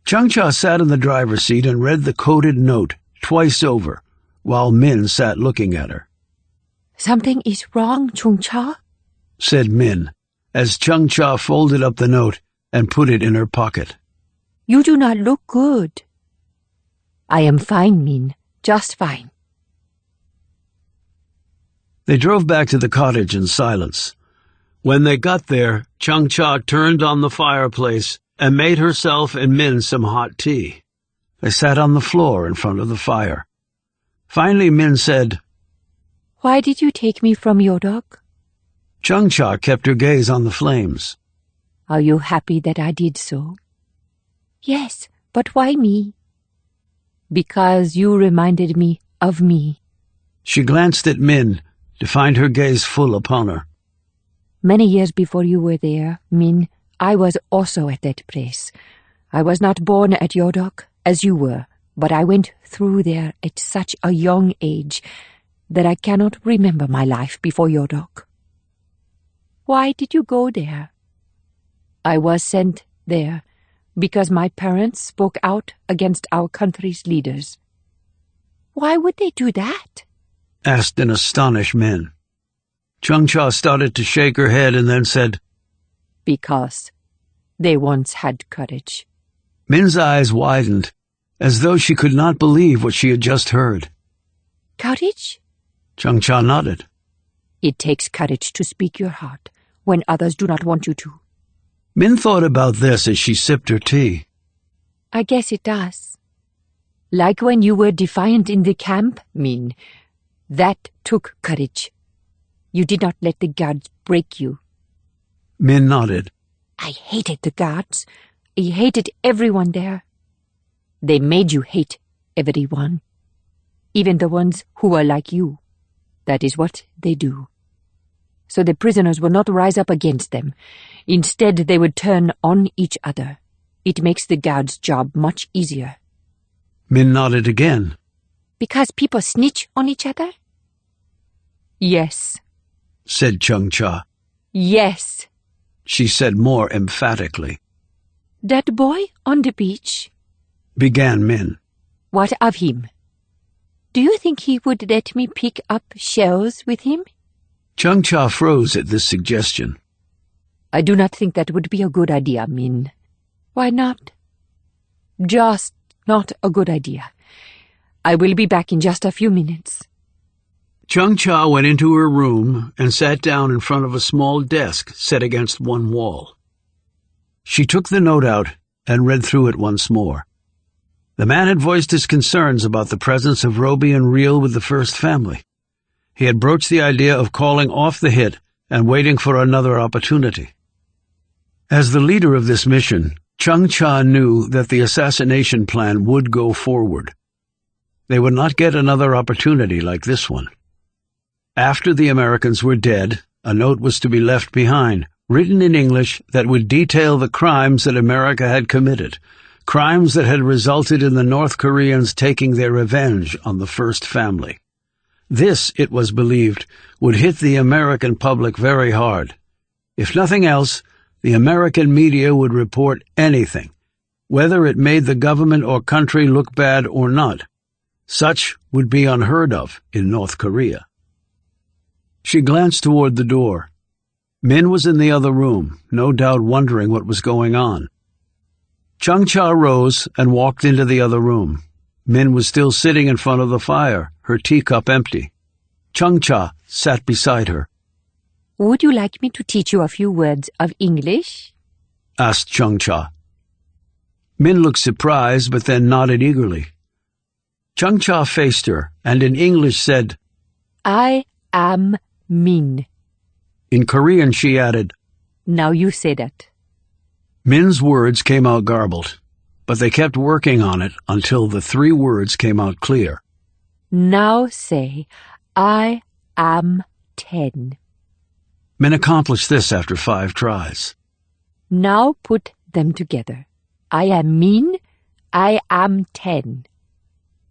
Speaker 1: Chung-Cha sat in the driver's seat and read the coded note twice over, while Min sat looking at her.
Speaker 2: "Something is wrong, Chung-Cha,"
Speaker 1: said Min, as Chung-Cha folded up the note and put it in her pocket.
Speaker 2: "You do not look good." "I am fine, Min, just fine."
Speaker 1: They drove back to the cottage in silence. When they got there, Chung-Cha turned on the fireplace and made herself and Min some hot tea. They sat on the floor in front of the fire. Finally, Min said,
Speaker 2: "Why did you take me from Yodok?"
Speaker 1: Chung-Cha kept her gaze on the flames.
Speaker 2: "Are you happy that I did so?" "Yes, but why me?" "Because you reminded me of me."
Speaker 1: She glanced at Min to find her gaze full upon her.
Speaker 2: "Many years before you were there, Min, I was also at that place. I was not born at Yodok, as you were, but I went through there at such a young age that I cannot remember my life before Yodok." "Why did you go there?" "I was sent there because my parents spoke out against our country's leaders." "Why would they do that?"
Speaker 1: asked an astonished Min. Chung-Cha started to shake her head and then said,
Speaker 2: "Because they once had courage."
Speaker 1: Min's eyes widened, as though she could not believe what she had just heard.
Speaker 2: "Courage?"
Speaker 1: Chung-Cha nodded.
Speaker 2: "It takes courage to speak your heart when others do not want you to."
Speaker 1: Min thought about this as she sipped her tea.
Speaker 2: "I guess it does. Like when you were defiant in the camp, Min. That took courage. You did not let the guards break you."
Speaker 1: Min nodded.
Speaker 2: "I hated the guards. I hated everyone there. They made you hate everyone, even the ones who were like you. That is what they do. So the prisoners will not rise up against them. Instead, they would turn on each other. It makes the guards' job much easier."
Speaker 1: Min nodded again.
Speaker 2: "Because people snitch on each other?" "Yes,"
Speaker 1: said Chung-Cha.
Speaker 2: "Yes,"
Speaker 1: she said more emphatically.
Speaker 2: "That boy on the beach,"
Speaker 1: began Min.
Speaker 2: "What of him? Do you think he would let me pick up shells with him?"
Speaker 1: Chung-Cha froze at this suggestion.
Speaker 2: "I do not think that would be a good idea, Min." "Why not?" "Just not a good idea. I will be back in just a few minutes."
Speaker 1: Chung-Cha went into her room and sat down in front of a small desk set against one wall. She took the note out and read through it once more. The man had voiced his concerns about the presence of Robie and Reel with the first family. He had broached the idea of calling off the hit and waiting for another opportunity. As the leader of this mission, Chung-Cha knew that the assassination plan would go forward. They would not get another opportunity like this one. After the Americans were dead, a note was to be left behind, written in English, that would detail the crimes that America had committed, crimes that had resulted in the North Koreans taking their revenge on the first family. This, it was believed, would hit the American public very hard. If nothing else, the American media would report anything, whether it made the government or country look bad or not. Such would be unheard of in North Korea. She glanced toward the door. Min was in the other room, no doubt wondering what was going on. Chung-Cha rose and walked into the other room. Min was still sitting in front of the fire, her teacup empty. Chung-Cha sat beside her.
Speaker 2: "Would you like me to teach you a few words of English?"
Speaker 1: asked Chung-Cha. Min looked surprised, but then nodded eagerly. Chung-Cha faced her, and in English said,
Speaker 2: "I am Min."
Speaker 1: In Korean she added,
Speaker 2: "Now you say that."
Speaker 1: Min's words came out garbled, but they kept working on it until the 3 words came out clear.
Speaker 2: "Now say, I am 10.
Speaker 1: Min accomplished this after 5 tries.
Speaker 2: Now put them together. I am Min. I am 10.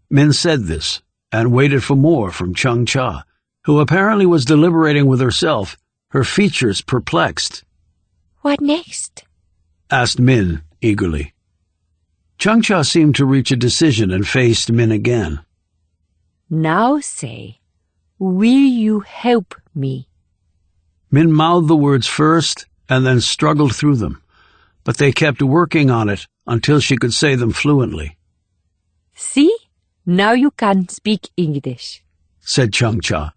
Speaker 1: Min said this, and waited for more from Chung Cha, who apparently was deliberating with herself, her features perplexed.
Speaker 2: What next?
Speaker 1: Asked Min eagerly. Chung Cha seemed to reach a decision and faced Min again.
Speaker 2: Now say, will you help me?
Speaker 1: Min mouthed the words first and then struggled through them, but they kept working on it until she could say them fluently.
Speaker 2: See? Now you can speak English,
Speaker 1: said Chung Cha.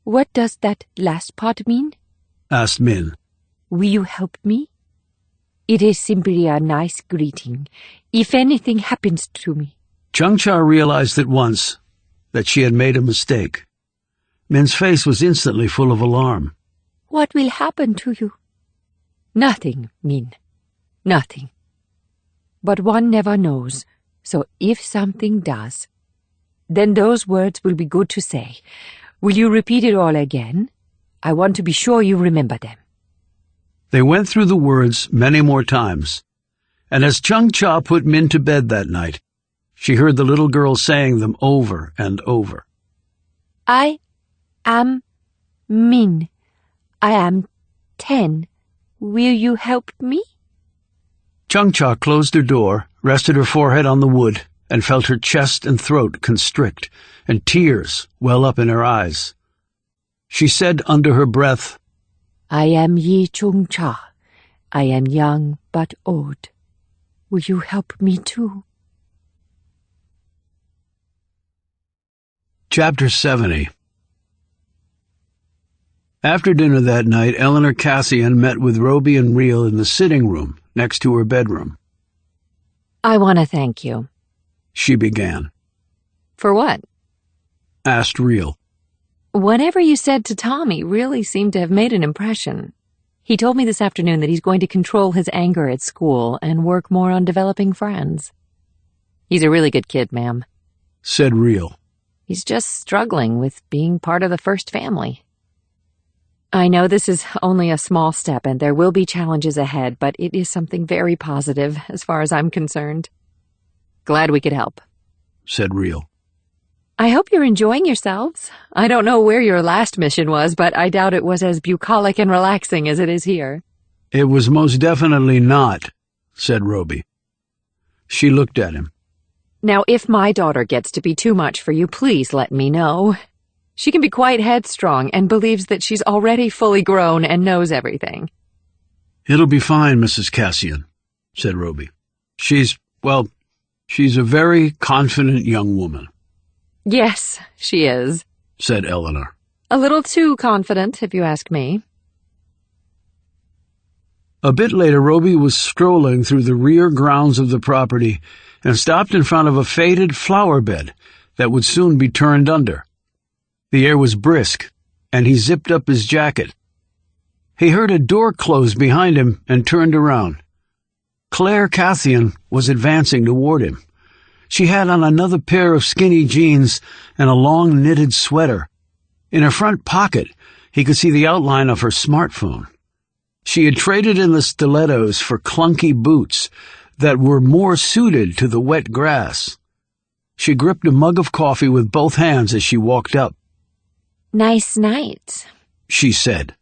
Speaker 2: What does that last part mean?
Speaker 1: Asked Min.
Speaker 2: Will you help me? It is simply a nice greeting, if anything happens to me.
Speaker 1: Chung Cha realized at once that she had made a mistake. Min's face was instantly full of alarm.
Speaker 2: What will happen to you? Nothing, Min. Nothing. But one never knows, so if something does, then those words will be good to say. Will you repeat it all again? I want to be sure you remember them.
Speaker 1: They went through the words many more times, and as Chung Cha put Min to bed that night, she heard the little girl saying them over and over.
Speaker 2: I am Min. I am 10. Will you help me?
Speaker 1: Chung Cha closed her door, rested her forehead on the wood, and felt her chest and throat constrict, and tears well up in her eyes. She said under her breath,
Speaker 2: I am Yi Chung Cha. I am young but old. Will you help me too?
Speaker 1: Chapter 70. After dinner that night, Eleanor Cassian met with Robie and Reel in the sitting room next to her bedroom.
Speaker 2: I want to thank you.
Speaker 1: She began.
Speaker 2: For what?
Speaker 1: Asked Reel.
Speaker 2: Whatever you said to Tommy really seemed to have made an impression. He told me this afternoon that he's going to control his anger at school and work more on developing friends. He's a really good kid, ma'am,
Speaker 1: said Reel.
Speaker 2: He's just struggling with being part of the first family. I know this is only a small step and there will be challenges ahead, but it is something very positive as far as I'm concerned. Glad we could help,
Speaker 1: said Reel.
Speaker 2: I hope you're enjoying yourselves. I don't know where your last mission was, but I doubt it was as bucolic and relaxing as it is here.
Speaker 1: It was most definitely not, said Robie. She looked at him.
Speaker 2: Now, if my daughter gets to be too much for you, please let me know. She can be quite headstrong and believes that she's already fully grown and knows everything.
Speaker 1: It'll be fine, Mrs. Cassian, said Robie. She's a very confident young woman.
Speaker 2: Yes, she is,
Speaker 1: said Eleanor.
Speaker 2: A little too confident, if you ask me.
Speaker 1: A bit later, Robie was strolling through the rear grounds of the property and stopped in front of a faded flower bed that would soon be turned under. The air was brisk, and he zipped up his jacket. He heard a door close behind him and turned around. Claire Cassian was advancing toward him. She had on another pair of skinny jeans and a long knitted sweater. In her front pocket, he could see the outline of her smartphone. She had traded in the stilettos for clunky boots that were more suited to the wet grass. She gripped a mug of coffee with both hands as she walked up.
Speaker 2: Nice night,
Speaker 1: she said.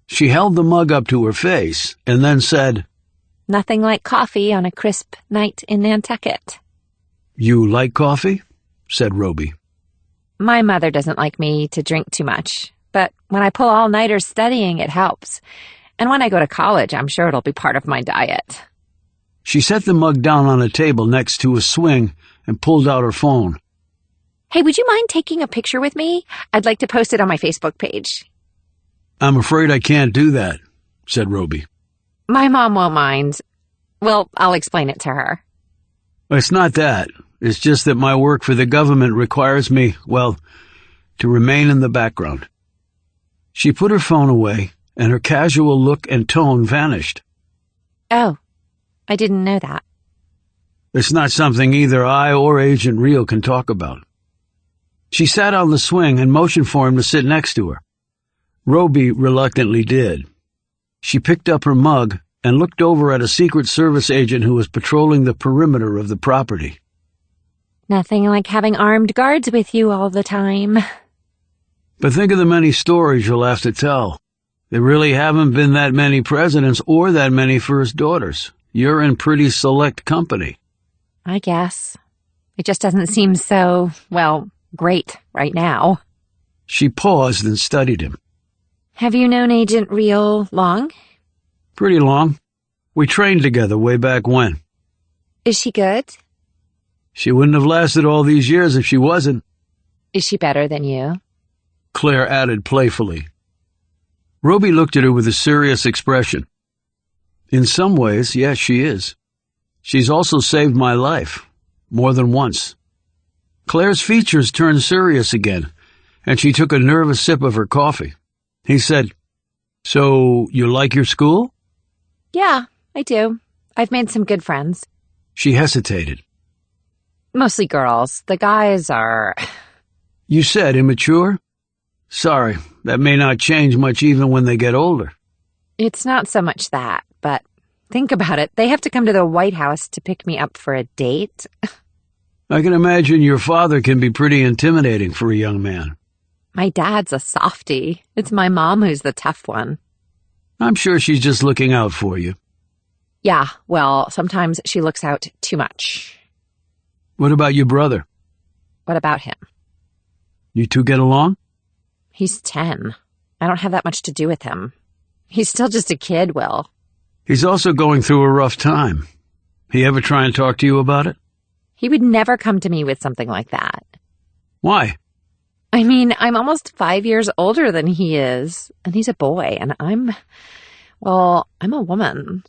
Speaker 1: She held the mug up to her face and then said,
Speaker 2: Nothing like coffee on a crisp night in Nantucket.
Speaker 1: You like coffee? Said Robie.
Speaker 2: My mother doesn't like me to drink too much, but when I pull all-nighters studying, it helps. And when I go to college, I'm sure it'll be part of my diet.
Speaker 1: She set the mug down on a table next to a swing and pulled out her phone.
Speaker 2: Hey, would you mind taking a picture with me? I'd like to post it on my Facebook page.
Speaker 1: I'm afraid I can't do that, said Robie.
Speaker 2: My mom won't mind. Well, I'll explain it to her.
Speaker 1: It's not that. It's just that my work for the government requires me, to remain in the background. She put her phone away, and her casual look and tone vanished.
Speaker 2: Oh, I didn't know that.
Speaker 1: It's not something either I or Agent Reel can talk about. She sat on the swing and motioned for him to sit next to her. Robie reluctantly did. She picked up her mug and looked over at a Secret Service agent who was patrolling the perimeter of the property.
Speaker 2: Nothing like having armed guards with you all the time.
Speaker 1: But think of the many stories you'll have to tell. There really haven't been that many presidents or that many first daughters. You're in pretty select company.
Speaker 2: I guess. It just doesn't seem so, well, great right now.
Speaker 1: She paused and studied him.
Speaker 2: Have you known Agent Real long?
Speaker 1: Pretty long. We trained together way back when.
Speaker 2: Is she good?
Speaker 1: She wouldn't have lasted all these years if she wasn't.
Speaker 2: Is she better than you?
Speaker 1: Claire added playfully. Robie looked at her with a serious expression. In some ways, yes, she is. She's also saved my life, more than once. Claire's features turned serious again, and she took a nervous sip of her coffee. He said, "So, you like your school?"
Speaker 2: Yeah, I do. I've made some good friends.
Speaker 1: She hesitated.
Speaker 2: Mostly girls. The guys are...
Speaker 1: You said immature? Sorry, that may not change much even when they get older.
Speaker 2: It's not so much that, but think about it. They have to come to the White House to pick me up for a date.
Speaker 1: I can imagine your father can be pretty intimidating for a young man.
Speaker 2: My dad's a softie. It's my mom who's the tough one.
Speaker 1: I'm sure she's just looking out for you.
Speaker 2: Yeah, well, sometimes she looks out too much.
Speaker 1: What about your brother?
Speaker 2: What about him?
Speaker 1: You two get along?
Speaker 2: He's 10. I don't have that much to do with him. He's still just a kid, Will.
Speaker 1: He's also going through a rough time. He ever try and talk to you about it?
Speaker 2: He would never come to me with something like that.
Speaker 1: Why?
Speaker 2: I mean, I'm almost 5 years older than he is, and he's a boy, and I'm a woman.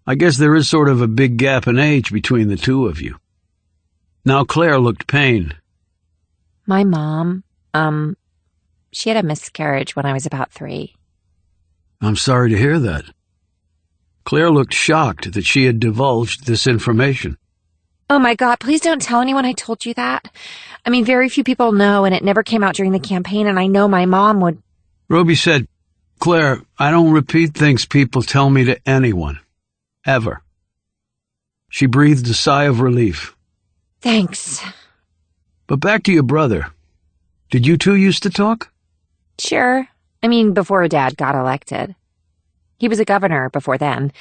Speaker 1: I guess there is sort of a big gap in age between the two of you. Now Claire looked pained.
Speaker 2: My mom, she had a miscarriage when I was about 3.
Speaker 1: I'm sorry to hear that. Claire looked shocked that she had divulged this information.
Speaker 2: Oh my God, please don't tell anyone I told you that. I mean, very few people know, and it never came out during the campaign, and I know my mom would...
Speaker 1: Robie said, "Claire, I don't repeat things people tell me to anyone. Ever." She breathed a sigh of relief.
Speaker 2: Thanks.
Speaker 1: But back to your brother. Did you two used to talk?
Speaker 2: Sure. I mean, before Dad got elected. He was a governor before then.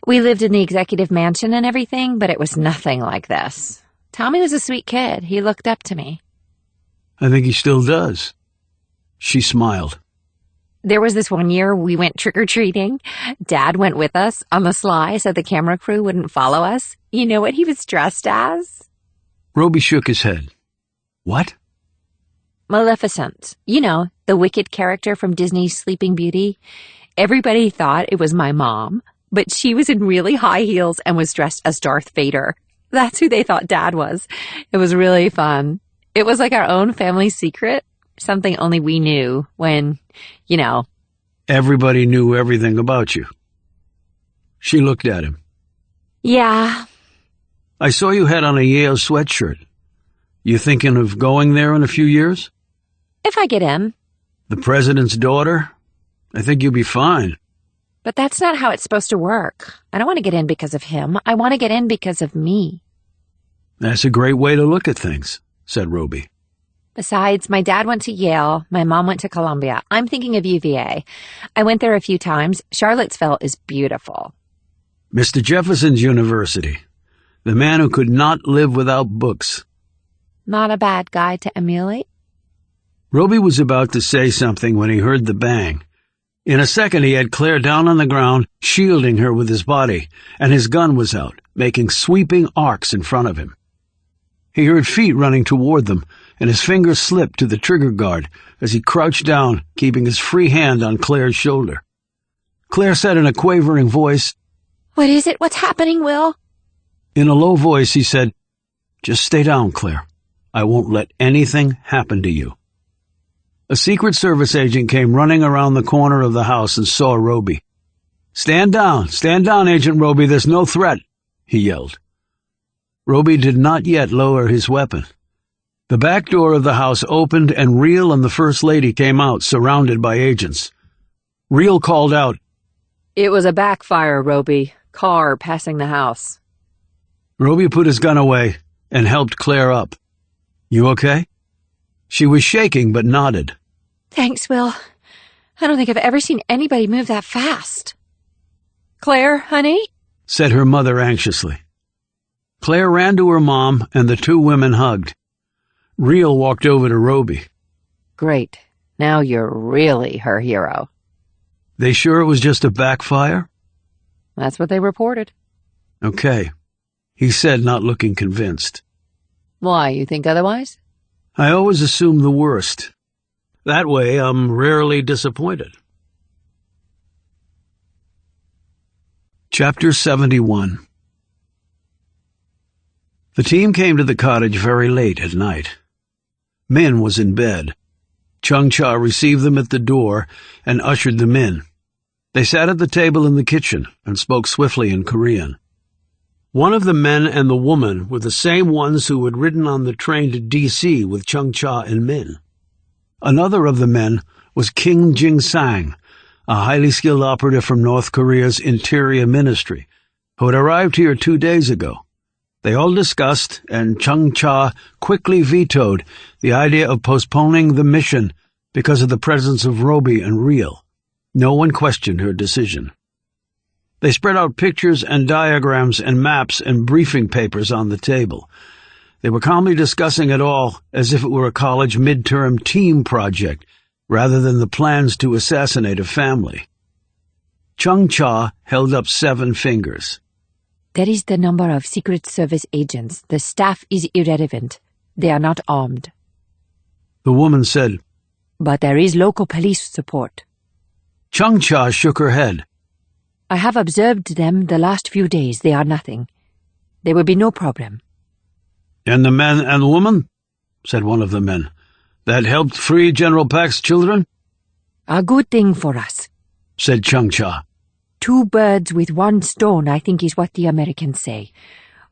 Speaker 2: We lived in the executive mansion and everything, but it was nothing like this. Tommy was a sweet kid. He looked up to me.
Speaker 1: I think he still does. She smiled.
Speaker 2: There was this one year we went trick-or-treating. Dad went with us on the sly so the camera crew wouldn't follow us. You know what he was dressed as?
Speaker 1: Robie shook his head. What?
Speaker 2: Maleficent. You know, the wicked character from Disney's Sleeping Beauty. Everybody thought it was my mom, but she was in really high heels and was dressed as Darth Vader. That's who they thought Dad was. It was really fun. It was like our own family secret, something only we knew when, you know.
Speaker 1: Everybody knew everything about you. She looked at him.
Speaker 2: Yeah.
Speaker 1: I saw you had on a Yale sweatshirt. You thinking of going there in a few years?
Speaker 2: If I get in.
Speaker 1: The president's daughter? I think you'll be fine.
Speaker 2: But that's not how it's supposed to work. I don't want to get in because of him. I want to get in because of me.
Speaker 1: That's a great way to look at things, said Robie.
Speaker 2: Besides, my dad went to Yale. My mom went to Columbia. I'm thinking of UVA. I went there a few times. Charlottesville is beautiful.
Speaker 1: Mr. Jefferson's University. The man who could not live without books.
Speaker 2: Not a bad guy to emulate.
Speaker 1: Robie was about to say something when he heard the bang. In a second he had Claire down on the ground, shielding her with his body, and his gun was out, making sweeping arcs in front of him. He heard feet running toward them, and his fingers slipped to the trigger guard as he crouched down, keeping his free hand on Claire's shoulder. Claire said in a quavering voice,
Speaker 2: "What is it? What's happening, Will?"
Speaker 1: In a low voice he said, "Just stay down, Claire. I won't let anything happen to you." A Secret Service agent came running around the corner of the house and saw Robie. Stand down, Agent Robie, there's no threat," he yelled. Robie did not yet lower his weapon. The back door of the house opened and Real and the First Lady came out, surrounded by agents. Real called out,
Speaker 2: It was a backfire, Robie. Car passing the house.
Speaker 1: Robie put his gun away and helped Claire up. You okay? She was shaking but nodded.
Speaker 2: Thanks, Will. I don't think I've ever seen anybody move that fast. Claire, honey?
Speaker 1: Said her mother anxiously. Claire ran to her mom and the two women hugged. Real walked over to Robie.
Speaker 2: Great. Now you're really her hero.
Speaker 1: They sure it was just a backfire?
Speaker 2: That's what they reported.
Speaker 1: Okay, he said, not looking convinced.
Speaker 2: Why, you think otherwise?
Speaker 1: I always assume the worst. That way, I'm rarely disappointed. Chapter 71. The team came to the cottage very late at night. Min was in bed. Chung-Cha received them at the door and ushered them in. They sat at the table in the kitchen and spoke swiftly in Korean. One of the men and the woman were the same ones who had ridden on the train to D.C. with Chung-Cha and Min. Another of the men was King Jing-sang, a highly skilled operative from North Korea's Interior Ministry, who had arrived here 2 days ago. They all discussed, and Chung-Cha quickly vetoed the idea of postponing the mission because of the presence of Robie and Real. No one questioned her decision. They spread out pictures and diagrams and maps and briefing papers on the table. They were calmly discussing it all as if it were a college midterm team project, rather than the plans to assassinate a family. Chung-Cha held up 7 fingers.
Speaker 2: That is the number of Secret Service agents. The staff is irrelevant. They are not armed.
Speaker 1: The woman said,
Speaker 2: But there is local police support.
Speaker 1: Chung-Cha shook her head.
Speaker 2: I have observed them the last few days. They are nothing. There will be no problem.
Speaker 1: And the man and woman? Said one of the men. That helped free General Pak's children?
Speaker 2: A good thing for us,
Speaker 1: said Chung-Cha.
Speaker 2: 2 birds with 1 stone, I think is what the Americans say.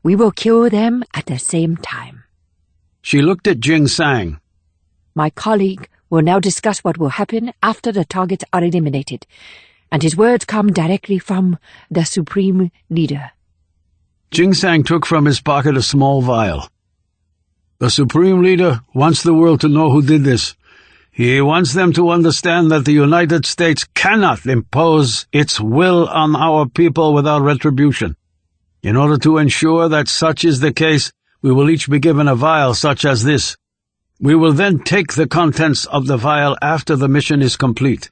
Speaker 2: We will kill them at the same time.
Speaker 1: She looked at Jing-sang.
Speaker 2: My colleague will now discuss what will happen after the targets are eliminated, and his words come directly from the Supreme Leader.
Speaker 1: Jing-sang took from his pocket a small vial. The Supreme Leader wants the world to know who did this. He wants them to understand that the United States cannot impose its will on our people without retribution. In order to ensure that such is the case, we will each be given a vial such as this. We will then take the contents of the vial after the mission is complete.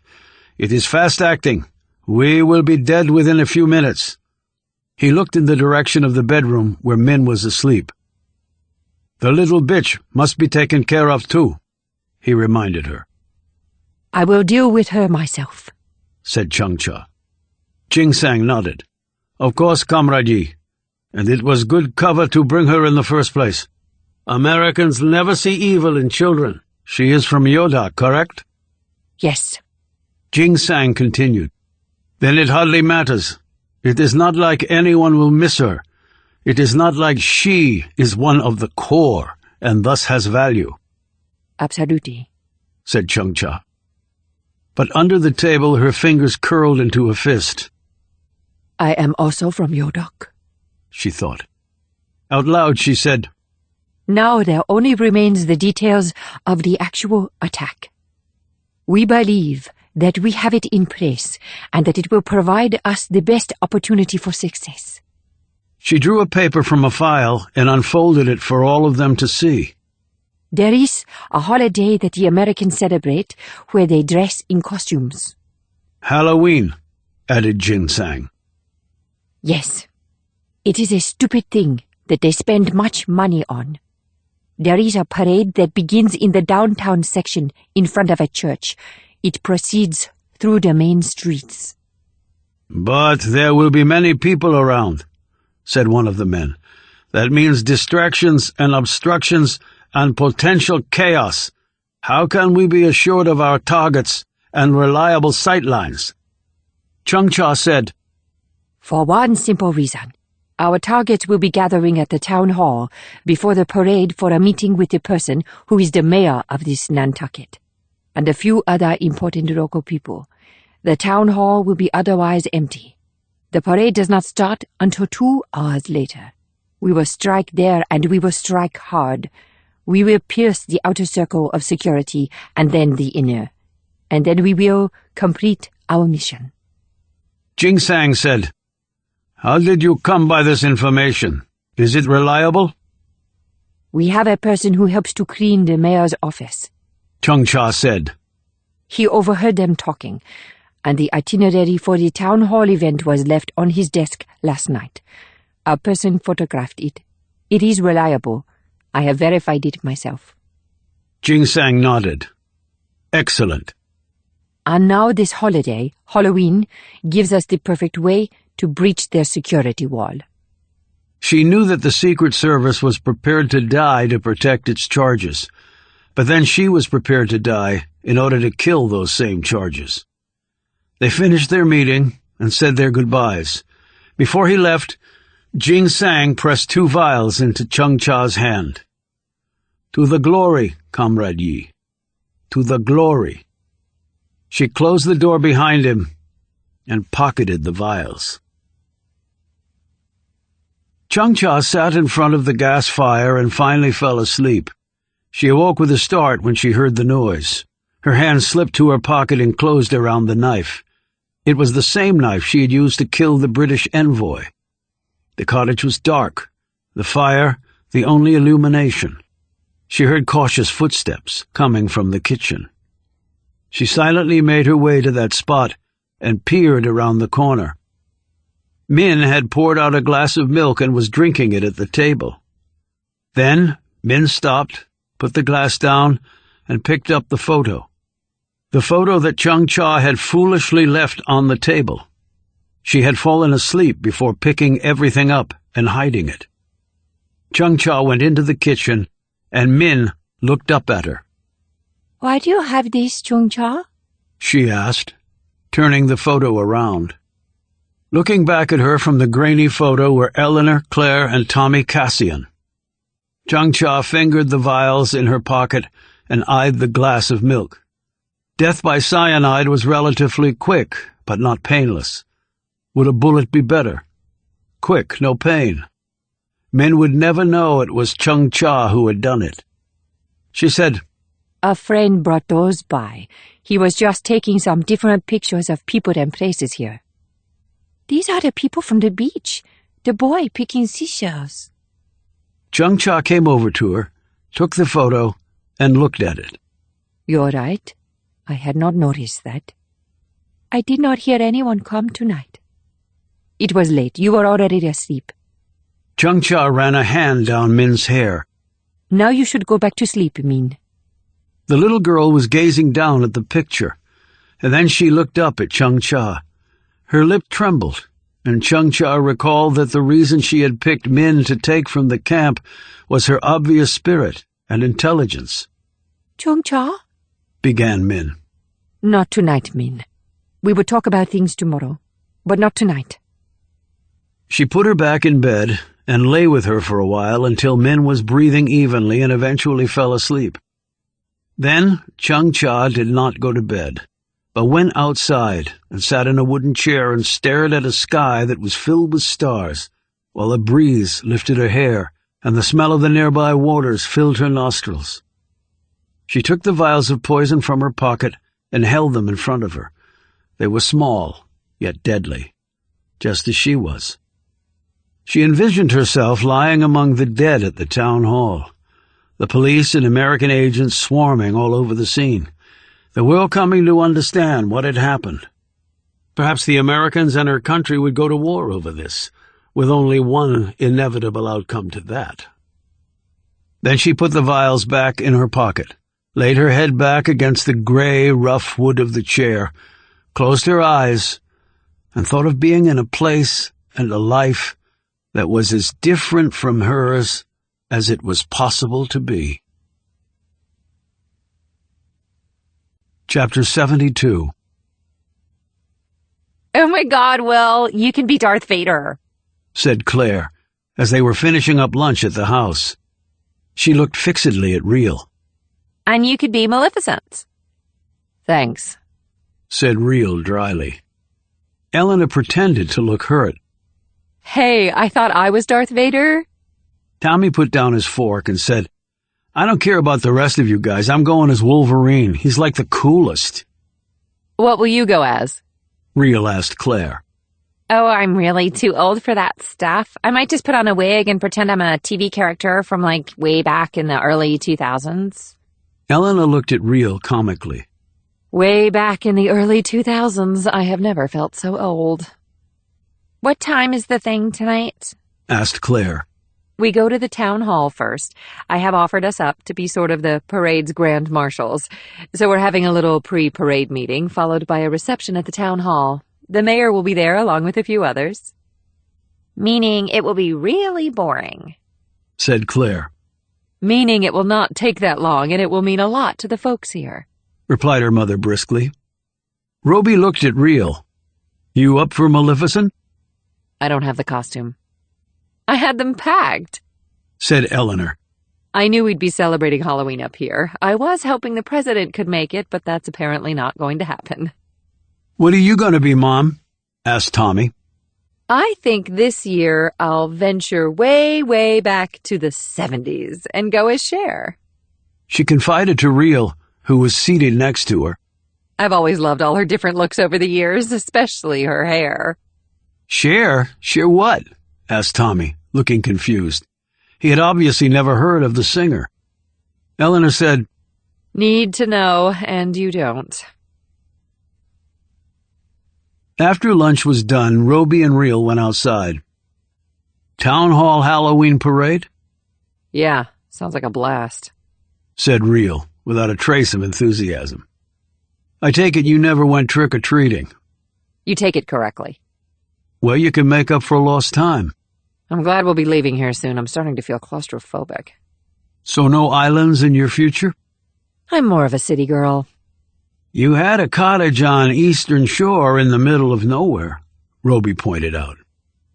Speaker 1: It is fast-acting. We will be dead within a few minutes. He looked in the direction of the bedroom where Min was asleep. The little bitch must be taken care of too, he reminded her.
Speaker 2: I will deal with her myself,
Speaker 1: said Chung-Cha. Jing-sang nodded. Of course, Comrade Yi. And it was good cover to bring her in the first place. Americans never see evil in children. She is from Yoda, correct?
Speaker 2: Yes.
Speaker 1: Jing-sang continued. Then it hardly matters. It is not like anyone will miss her. It is not like she is one of the core, and thus has value.
Speaker 2: Absolutely,
Speaker 1: said Chung-Cha. But under the table her fingers curled into a fist.
Speaker 2: I am also from Yodok,
Speaker 1: she thought. Out loud she said,
Speaker 2: Now there only remains the details of the actual attack. We believe that we have it in place and that it will provide us the best opportunity for success.
Speaker 1: She drew a paper from a file and unfolded it for all of them to see.
Speaker 2: There is a holiday that the Americans celebrate where they dress in costumes.
Speaker 1: Halloween, added Jing-sang.
Speaker 2: Yes. It is a stupid thing that they spend much money on. There is a parade that begins in the downtown section in front of a church. It proceeds through the main streets.
Speaker 1: But there will be many people around, said one of the men. That means distractions and obstructions and potential chaos. How can we be assured of our targets and reliable sightlines? Chung-Cha said,
Speaker 2: For one simple reason. Our targets will be gathering at the town hall before the parade for a meeting with the person who is the mayor of this Nantucket, and a few other important local people. The town hall will be otherwise empty. The parade does not start until 2 hours later. We will strike there, and we will strike hard. We will pierce the outer circle of security, and then the inner. And then we will complete our mission.
Speaker 1: Jing Sang said, "How did you come by this information? Is it reliable?"
Speaker 2: We have a person who helps to clean the mayor's office.
Speaker 1: Chung Cha said.
Speaker 2: He overheard them talking, and the itinerary for the town hall event was left on his desk last night. A person photographed it. It is reliable. I have verified it myself.
Speaker 1: Jing Sang nodded. Excellent.
Speaker 2: And now this holiday, Halloween, gives us the perfect way to breach their security wall.
Speaker 1: She knew that the Secret Service was prepared to die to protect its charges, but then she was prepared to die in order to kill those same charges. They finished their meeting and said their goodbyes. Before he left, Jing Sang pressed 2 vials into Chung Cha's hand. "To the glory, Comrade Yi. To the glory." She closed the door behind him and pocketed the vials. Chung Cha sat in front of the gas fire and finally fell asleep. She awoke with a start when she heard the noise. Her hand slipped to her pocket and closed around the knife. It was the same knife she had used to kill the British envoy. The cottage was dark, the fire the only illumination. She heard cautious footsteps coming from the kitchen. She silently made her way to that spot and peered around the corner. Min had poured out a glass of milk and was drinking it at the table. Then Min stopped, put the glass down, and picked up the photo. The photo that Chung Cha had foolishly left on the table. She had fallen asleep before picking everything up and hiding it. Chung Cha went into the kitchen, and Min looked up at her.
Speaker 2: "Why do you have this, Chung Cha?"
Speaker 1: she asked, turning the photo around. Looking back at her from the grainy photo were Eleanor, Claire, and Tommy Cassian. Chung Cha fingered the vials in her pocket and eyed the glass of milk. Death by cyanide was relatively quick, but not painless. Would a bullet be better? Quick, no pain. Men would never know it was Chung Cha who had done it. She said,
Speaker 2: "A friend brought those by. He was just taking some different pictures of people and places here. These are the people from the beach. The boy picking seashells."
Speaker 1: Chung Cha came over to her, took the photo, and looked at it.
Speaker 2: "You're right. I had not noticed that. I did not hear anyone come tonight. It was late. You were already asleep."
Speaker 1: Chung Cha ran a hand down Min's hair.
Speaker 2: "Now you should go back to sleep, Min."
Speaker 1: The little girl was gazing down at the picture, and then she looked up at Chung Cha. Her lip trembled, and Chung Cha recalled that the reason she had picked Min to take from the camp was her obvious spirit and intelligence.
Speaker 2: "Chung Cha?"
Speaker 1: began Min.
Speaker 2: "Not tonight, Min. We will talk about things tomorrow, but not tonight."
Speaker 1: She put her back in bed and lay with her for a while until Min was breathing evenly and eventually fell asleep. Then Chung Cha did not go to bed, but went outside and sat in a wooden chair and stared at a sky that was filled with stars, while a breeze lifted her hair and the smell of the nearby waters filled her nostrils. She took the vials of poison from her pocket and held them in front of her. They were small, yet deadly, just as she was. She envisioned herself lying among the dead at the town hall, the police and American agents swarming all over the scene, the world coming to understand what had happened. Perhaps the Americans and her country would go to war over this, with only one inevitable outcome to that. Then she put the vials back in her pocket, laid her head back against the gray, rough wood of the chair, closed her eyes, and thought of being in a place and a life that was as different from hers as it was possible to be. Chapter 72.
Speaker 2: "Oh my God, Will, you can be Darth Vader,"
Speaker 1: said Claire, as they were finishing up lunch at the house. She looked fixedly at Reel.
Speaker 2: "And you could be Maleficent." "Thanks,"
Speaker 1: said Real dryly. Eleanor pretended to look hurt.
Speaker 2: Hey, I thought I was Darth Vader?
Speaker 1: Tommy put down his fork and said, I don't care about the rest of you guys. I'm going as Wolverine. He's like the coolest.
Speaker 2: What will you go as?
Speaker 1: Real asked Claire.
Speaker 2: Oh, I'm really too old for that stuff. I might just put on a wig and pretend I'm a TV character from way back in the early 2000s.
Speaker 1: Eleanor looked at Real comically.
Speaker 2: Way back in the early 2000s, I have never felt so old. What time is the thing tonight?
Speaker 1: Asked Claire.
Speaker 2: We go to the town hall first. I have offered us up to be sort of the parade's grand marshals. So we're having a little pre-parade meeting, followed by a reception at the town hall. The mayor will be there along with a few others. Meaning it will be really boring,
Speaker 1: said Claire.
Speaker 2: Meaning it will not take that long, and it will mean a lot to the folks here,
Speaker 1: replied her mother briskly. Robie looked at Real. You up for Maleficent?
Speaker 2: I don't have the costume. I had them packed,
Speaker 1: said Eleanor.
Speaker 2: I knew we'd be celebrating Halloween up here. I was hoping the president could make it, but that's apparently not going to happen.
Speaker 1: What are you going to be, Mom? Asked Tommy.
Speaker 2: I think this year I'll venture way, way back to the 70s and go as Cher.
Speaker 1: She confided to Real, who was seated next to her.
Speaker 2: I've always loved all her different looks over the years, especially her hair.
Speaker 1: Cher? Cher what? Asked Tommy, looking confused. He had obviously never heard of the singer. Eleanor said,
Speaker 2: Need to know, and you don't.
Speaker 1: After lunch was done, Robie and Real went outside. Town Hall Halloween Parade?
Speaker 2: Yeah, sounds like a blast,
Speaker 1: said Real, without a trace of enthusiasm. I take it you never went trick-or-treating.
Speaker 2: You take it correctly.
Speaker 1: Well, you can make up for lost time.
Speaker 2: I'm glad we'll be leaving here soon. I'm starting to feel claustrophobic.
Speaker 1: So no islands in your future?
Speaker 2: I'm more of a city girl.
Speaker 1: You had a cottage on Eastern Shore in the middle of nowhere, Robie pointed out.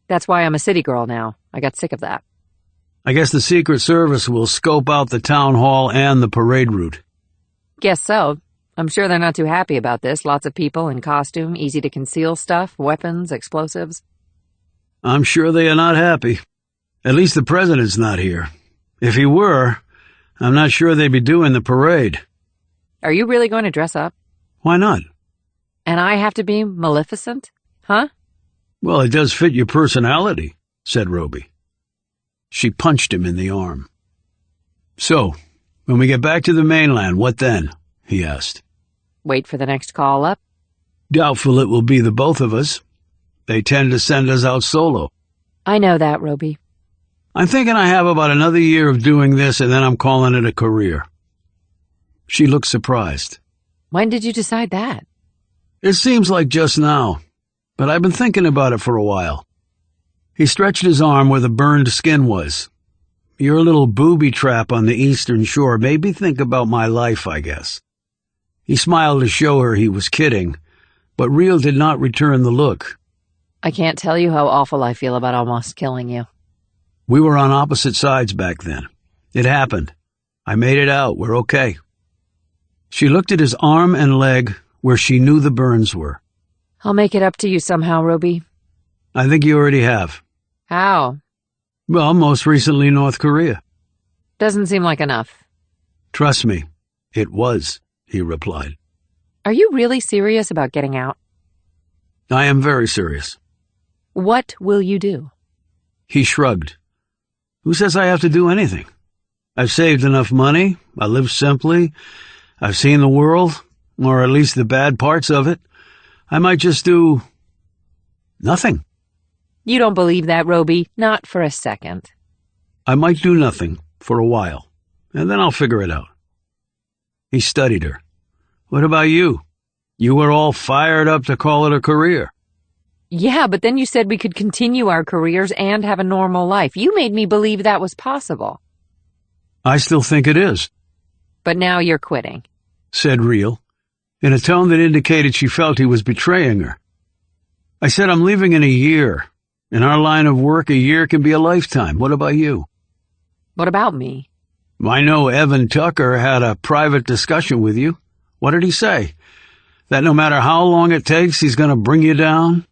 Speaker 2: That's why I'm a city girl now. I got sick of that.
Speaker 1: I guess the Secret Service will scope out the town hall and the parade route.
Speaker 2: Guess so. I'm sure they're not too happy about this. Lots of people in costume, easy to conceal stuff, weapons, explosives.
Speaker 1: I'm sure they are not happy. At least the president's not here. If he were, I'm not sure they'd be doing the parade.
Speaker 2: Are you really going to dress up?
Speaker 1: Why not?
Speaker 2: And I have to be Maleficent? Huh?
Speaker 1: Well, it does fit your personality, said Robie. She punched him in the arm. So, when we get back to the mainland, what then? He asked.
Speaker 2: Wait for the next call up?
Speaker 1: Doubtful it will be the both of us. They tend to send us out solo.
Speaker 2: I know that, Robie.
Speaker 1: I'm thinking I have about another year of doing this, and then I'm calling it a career. She looked surprised.
Speaker 2: When did you decide that?
Speaker 1: It seems like just now, but I've been thinking about it for a while. He stretched his arm where the burned skin was. Your little booby trap on the Eastern Shore made me think about my life, I guess. He smiled to show her he was kidding, but Real did not return the look.
Speaker 2: I can't tell you how awful I feel about almost killing you.
Speaker 1: We were on opposite sides back then. It happened. I made it out. We're okay. She looked at his arm and leg where she knew the burns were.
Speaker 2: I'll make it up to you somehow, Robie.
Speaker 1: I think you already have.
Speaker 2: How?
Speaker 1: Well, most recently North Korea.
Speaker 2: Doesn't seem like enough.
Speaker 1: Trust me, it was, he replied.
Speaker 2: Are you really serious about getting out?
Speaker 1: I am very serious.
Speaker 2: What will you do?
Speaker 1: He shrugged. Who says I have to do anything? I've saved enough money. I live simply. I've seen the world, or at least the bad parts of it. I might just do nothing.
Speaker 2: You don't believe that, Robie? Not for a second.
Speaker 1: I might do nothing for a while, and then I'll figure it out. He studied her. What about you? You were all fired up to call it a career.
Speaker 2: Yeah, but then you said we could continue our careers and have a normal life. You made me believe that was possible.
Speaker 1: I still think it is.
Speaker 2: But now you're quitting,
Speaker 1: said Real, in a tone that indicated she felt he was betraying her. I said I'm leaving in a year. In our line of work, a year can be a lifetime. What about you?
Speaker 2: What about me?
Speaker 1: I know Evan Tucker had a private discussion with you. What did he say? That no matter how long it takes, he's going to bring you down?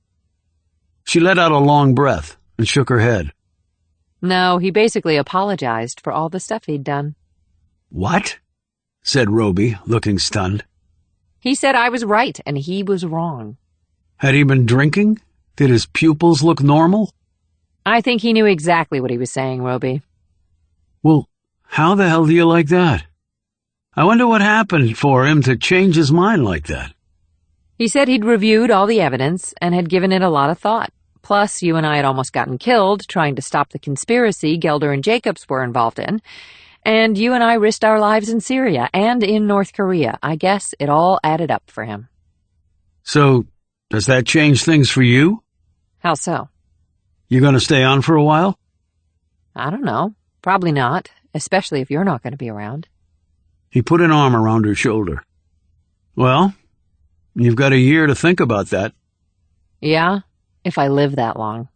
Speaker 1: She let out a long breath and shook her head.
Speaker 2: No, he basically apologized for all the stuff he'd done.
Speaker 1: What? Said Robie, looking stunned.
Speaker 2: He said I was right and he was wrong.
Speaker 1: Had he been drinking? Did his pupils look normal?
Speaker 2: I think he knew exactly what he was saying, Robie.
Speaker 1: Well, how the hell do you like that? I wonder what happened for him to change his mind like that.
Speaker 2: He said he'd reviewed all the evidence and had given it a lot of thought. Plus, you and I had almost gotten killed trying to stop the conspiracy Gelder and Jacobs were involved in. And you and I risked our lives in Syria and in North Korea. I guess it all added up for him.
Speaker 1: So, does that change things for you?
Speaker 2: How so?
Speaker 1: You gonna stay on for a while?
Speaker 2: I don't know. Probably not, especially if you're not going to be around.
Speaker 1: He put an arm around her shoulder. Well, you've got a year to think about that.
Speaker 2: Yeah, if I live that long.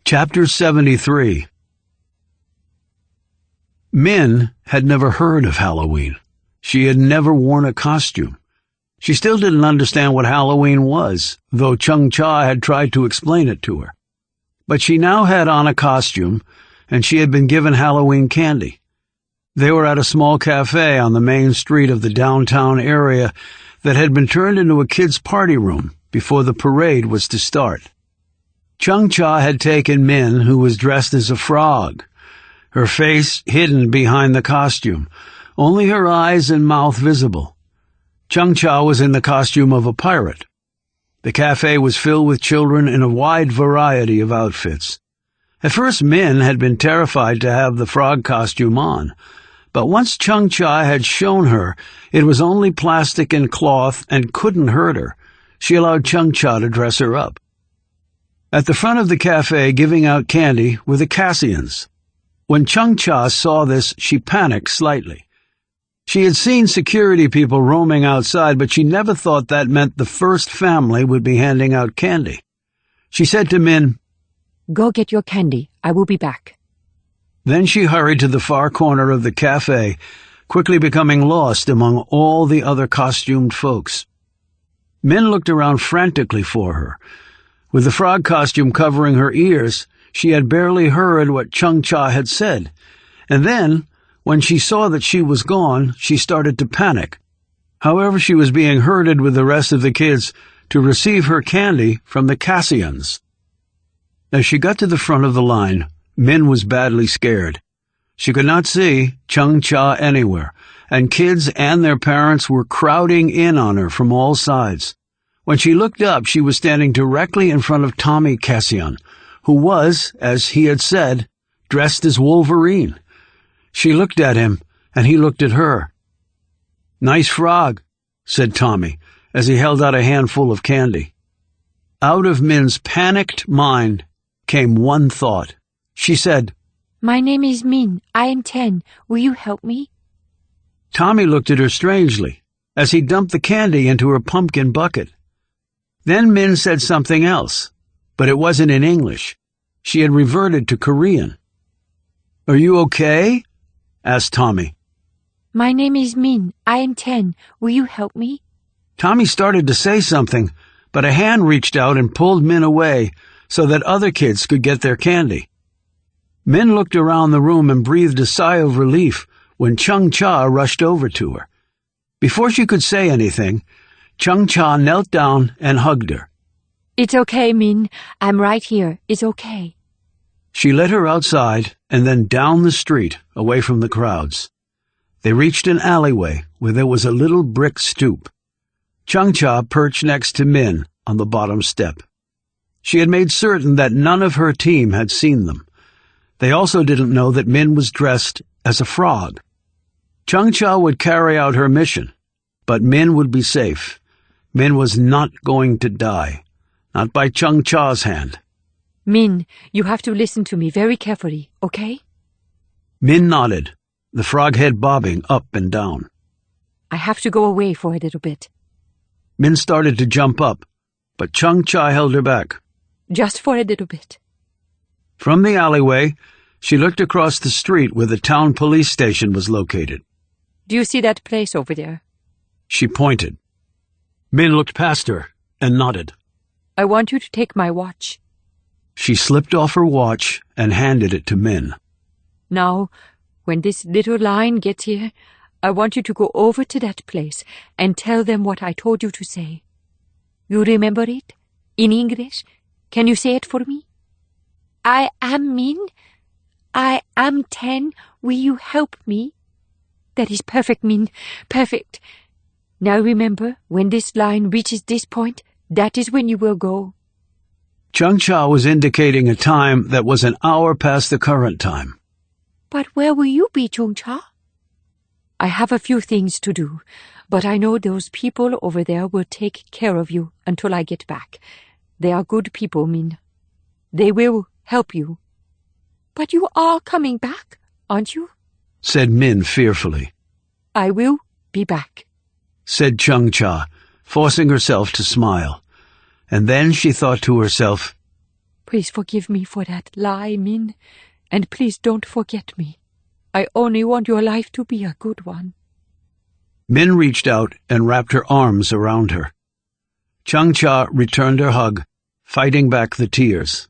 Speaker 1: Chapter 73. Min had never heard of Halloween. She had never worn a costume. She still didn't understand what Halloween was, though Chung Cha had tried to explain it to her. But she now had on a costume, and she had been given Halloween candy. They were at a small cafe on the main street of the downtown area that had been turned into a kids' party room before the parade was to start. Chung Cha had taken Min, who was dressed as a frog, her face hidden behind the costume, only her eyes and mouth visible. Chung Cha was in the costume of a pirate. The cafe was filled with children in a wide variety of outfits. At first, Min had been terrified to have the frog costume on, but once Chung Cha had shown her it was only plastic and cloth and couldn't hurt her, she allowed Chung Cha to dress her up. At the front of the cafe giving out candy were the Cassians. When Chung Cha saw this, she panicked slightly. She had seen security people roaming outside, but she never thought that meant the first family would be handing out candy. She said to Min,
Speaker 2: Go get your candy. I will be back.
Speaker 1: Then she hurried to the far corner of the cafe, quickly becoming lost among all the other costumed folks. Min looked around frantically for her. With the frog costume covering her ears, she had barely heard what Chung Cha had said. And then, when she saw that she was gone, she started to panic. However, she was being herded with the rest of the kids to receive her candy from the Cassians. As she got to the front of the line, Min was badly scared. She could not see Chung Cha anywhere, and kids and their parents were crowding in on her from all sides. When she looked up, she was standing directly in front of Tommy Cassian, who was, as he had said, dressed as Wolverine. She looked at him, and he looked at her. Nice frog, said Tommy, as he held out a handful of candy. Out of Min's panicked mind came one thought. She said,
Speaker 2: My name is Min. I am 10. Will you help me?
Speaker 1: Tommy looked at her strangely, as he dumped the candy into her pumpkin bucket. Then Min said something else, but it wasn't in English. She had reverted to Korean. Are you okay? Asked Tommy.
Speaker 2: My name is Min. I am 10. Will you help me?
Speaker 1: Tommy started to say something, but a hand reached out and pulled Min away so that other kids could get their candy. Min looked around the room and breathed a sigh of relief when Chung Cha rushed over to her. Before she could say anything, Chung Cha knelt down and hugged her.
Speaker 2: It's okay, Min. I'm right here. It's okay.
Speaker 1: She led her outside and then down the street, away from the crowds. They reached an alleyway where there was a little brick stoop. Chung Cha perched next to Min on the bottom step. She had made certain that none of her team had seen them. They also didn't know that Min was dressed as a frog. Chung Cha would carry out her mission, but Min would be safe. Min was not going to die, not by Chung Cha's hand.
Speaker 2: Min, you have to listen to me very carefully, okay?
Speaker 1: Min nodded, the frog head bobbing up and down.
Speaker 2: I have to go away for a little bit.
Speaker 1: Min started to jump up, but Chung Cha held her back.
Speaker 2: Just for a little bit.
Speaker 1: From the alleyway, she looked across the street where the town police station was located.
Speaker 2: Do you see that place over there?
Speaker 1: She pointed. Min looked past her and nodded.
Speaker 2: I want you to take my watch.
Speaker 1: She slipped off her watch and handed it to Min.
Speaker 2: Now, when this little line gets here, I want you to go over to that place and tell them what I told you to say. You remember it? In English? Can you say it for me? I am Min. I am 10. Will you help me? That is perfect, Min. Perfect. Now remember, when this line reaches this point, that is when you will go.
Speaker 1: Chung-Cha was indicating a time that was an hour past the current time.
Speaker 2: But where will you be, Chung-Cha? I have a few things to do, but I know those people over there will take care of you until I get back. They are good people, Min. They will help you. But you are coming back, aren't you?
Speaker 1: Said Min fearfully.
Speaker 2: I will be back,
Speaker 1: said Chung-Cha, forcing herself to smile. And then she thought to herself,
Speaker 2: Please forgive me for that lie, Min, and please don't forget me. I only want your life to be a good one.
Speaker 1: Min reached out and wrapped her arms around her. Chung-Cha returned her hug, fighting back the tears.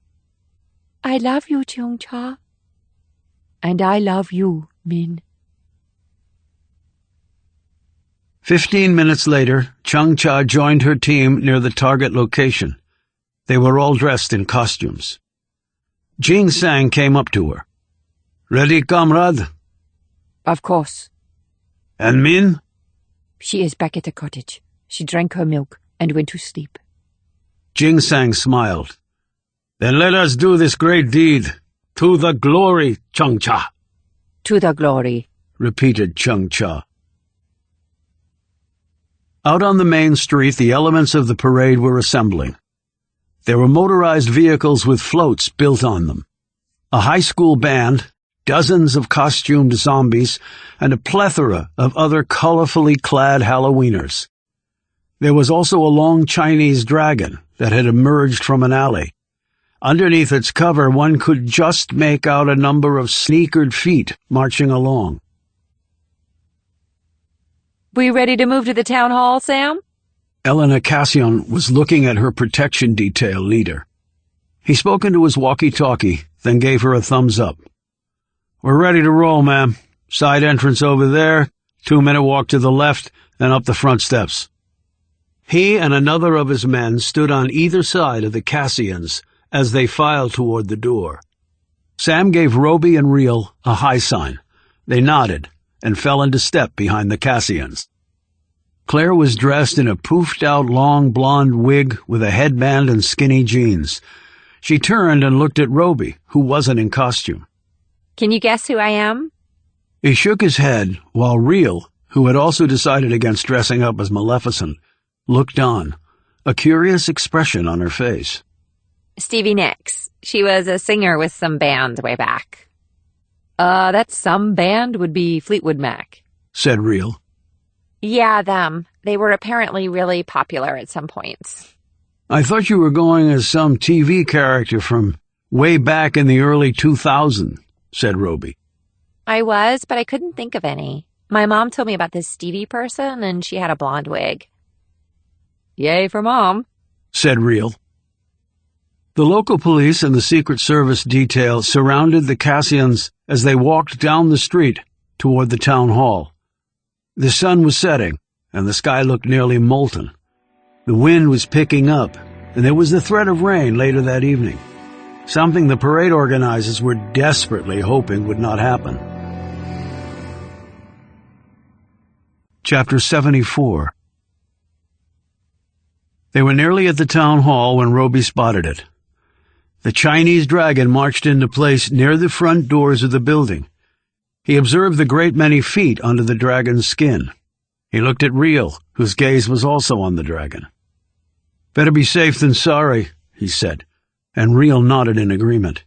Speaker 2: I love you, Chung-Cha. And I love you, Min.
Speaker 1: 15 minutes later, Chung-Cha joined her team near the target location. They were all dressed in costumes. Jing Sang came up to her. Ready, comrade?
Speaker 2: Of course.
Speaker 1: And Min?
Speaker 2: She is back at the cottage. She drank her milk and went to sleep.
Speaker 1: Jing Sang smiled. Then let us do this great deed. To the glory, Chung-Cha.
Speaker 2: To the glory,
Speaker 1: repeated Chung-Cha. Out on the main street, the elements of the parade were assembling. There were motorized vehicles with floats built on them, a high school band, dozens of costumed zombies, and a plethora of other colorfully clad Halloweeners. There was also a long Chinese dragon that had emerged from an alley. Underneath its cover, one could just make out a number of sneakered feet marching along.
Speaker 2: We ready to move to the town hall, Sam?
Speaker 1: Elena Cassian was looking at her protection detail leader. He spoke into his walkie-talkie, then gave her a thumbs up. We're ready to roll, ma'am. Side entrance over there, 2-minute walk to the left, and up the front steps. He and another of his men stood on either side of the Cassians as they filed toward the door. Sam gave Robie and Reel a high sign. They nodded and fell into step behind the Cassians. Claire was dressed in a poofed-out long blonde wig with a headband and skinny jeans. She turned and looked at Robie, who wasn't in costume.
Speaker 2: Can you guess who I am?
Speaker 1: He shook his head, while Reel, who had also decided against dressing up as Maleficent, looked on, a curious expression on her face.
Speaker 2: Stevie Nicks. She was a singer with some band way back. That some band would be Fleetwood Mac,
Speaker 1: said Reel.
Speaker 2: Yeah, them. They were apparently really popular at some points.
Speaker 1: I thought you were going as some TV character from way back in the early 2000s, said Robie.
Speaker 2: I was, but I couldn't think of any. My mom told me about this Stevie person, and she had a blonde wig. Yay for Mom,
Speaker 1: said Reel. The local police and the Secret Service detail surrounded the Cassians as they walked down the street toward the town hall. The sun was setting, and the sky looked nearly molten. The wind was picking up, and there was the threat of rain later that evening, something the parade organizers were desperately hoping would not happen. Chapter 74. They were nearly at the town hall when Robie spotted it. The Chinese dragon marched into place near the front doors of the building. He observed the great many feet under the dragon's skin. He looked at Reel, whose gaze was also on the dragon. Better be safe than sorry, he said, and Reel nodded in agreement.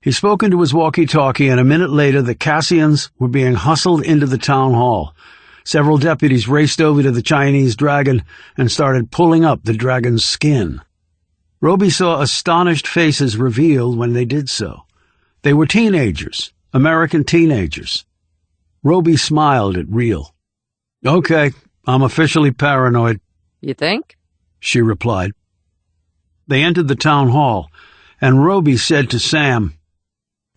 Speaker 1: He spoke into his walkie-talkie, and a minute later the Cassians were being hustled into the town hall. Several deputies raced over to the Chinese dragon and started pulling up the dragon's skin. Robie saw astonished faces revealed when they did so. They were teenagers, American teenagers. Robie smiled at Reel. Okay, I'm officially paranoid,
Speaker 2: You think?
Speaker 1: she replied. They entered the town hall, and Robie said to Sam,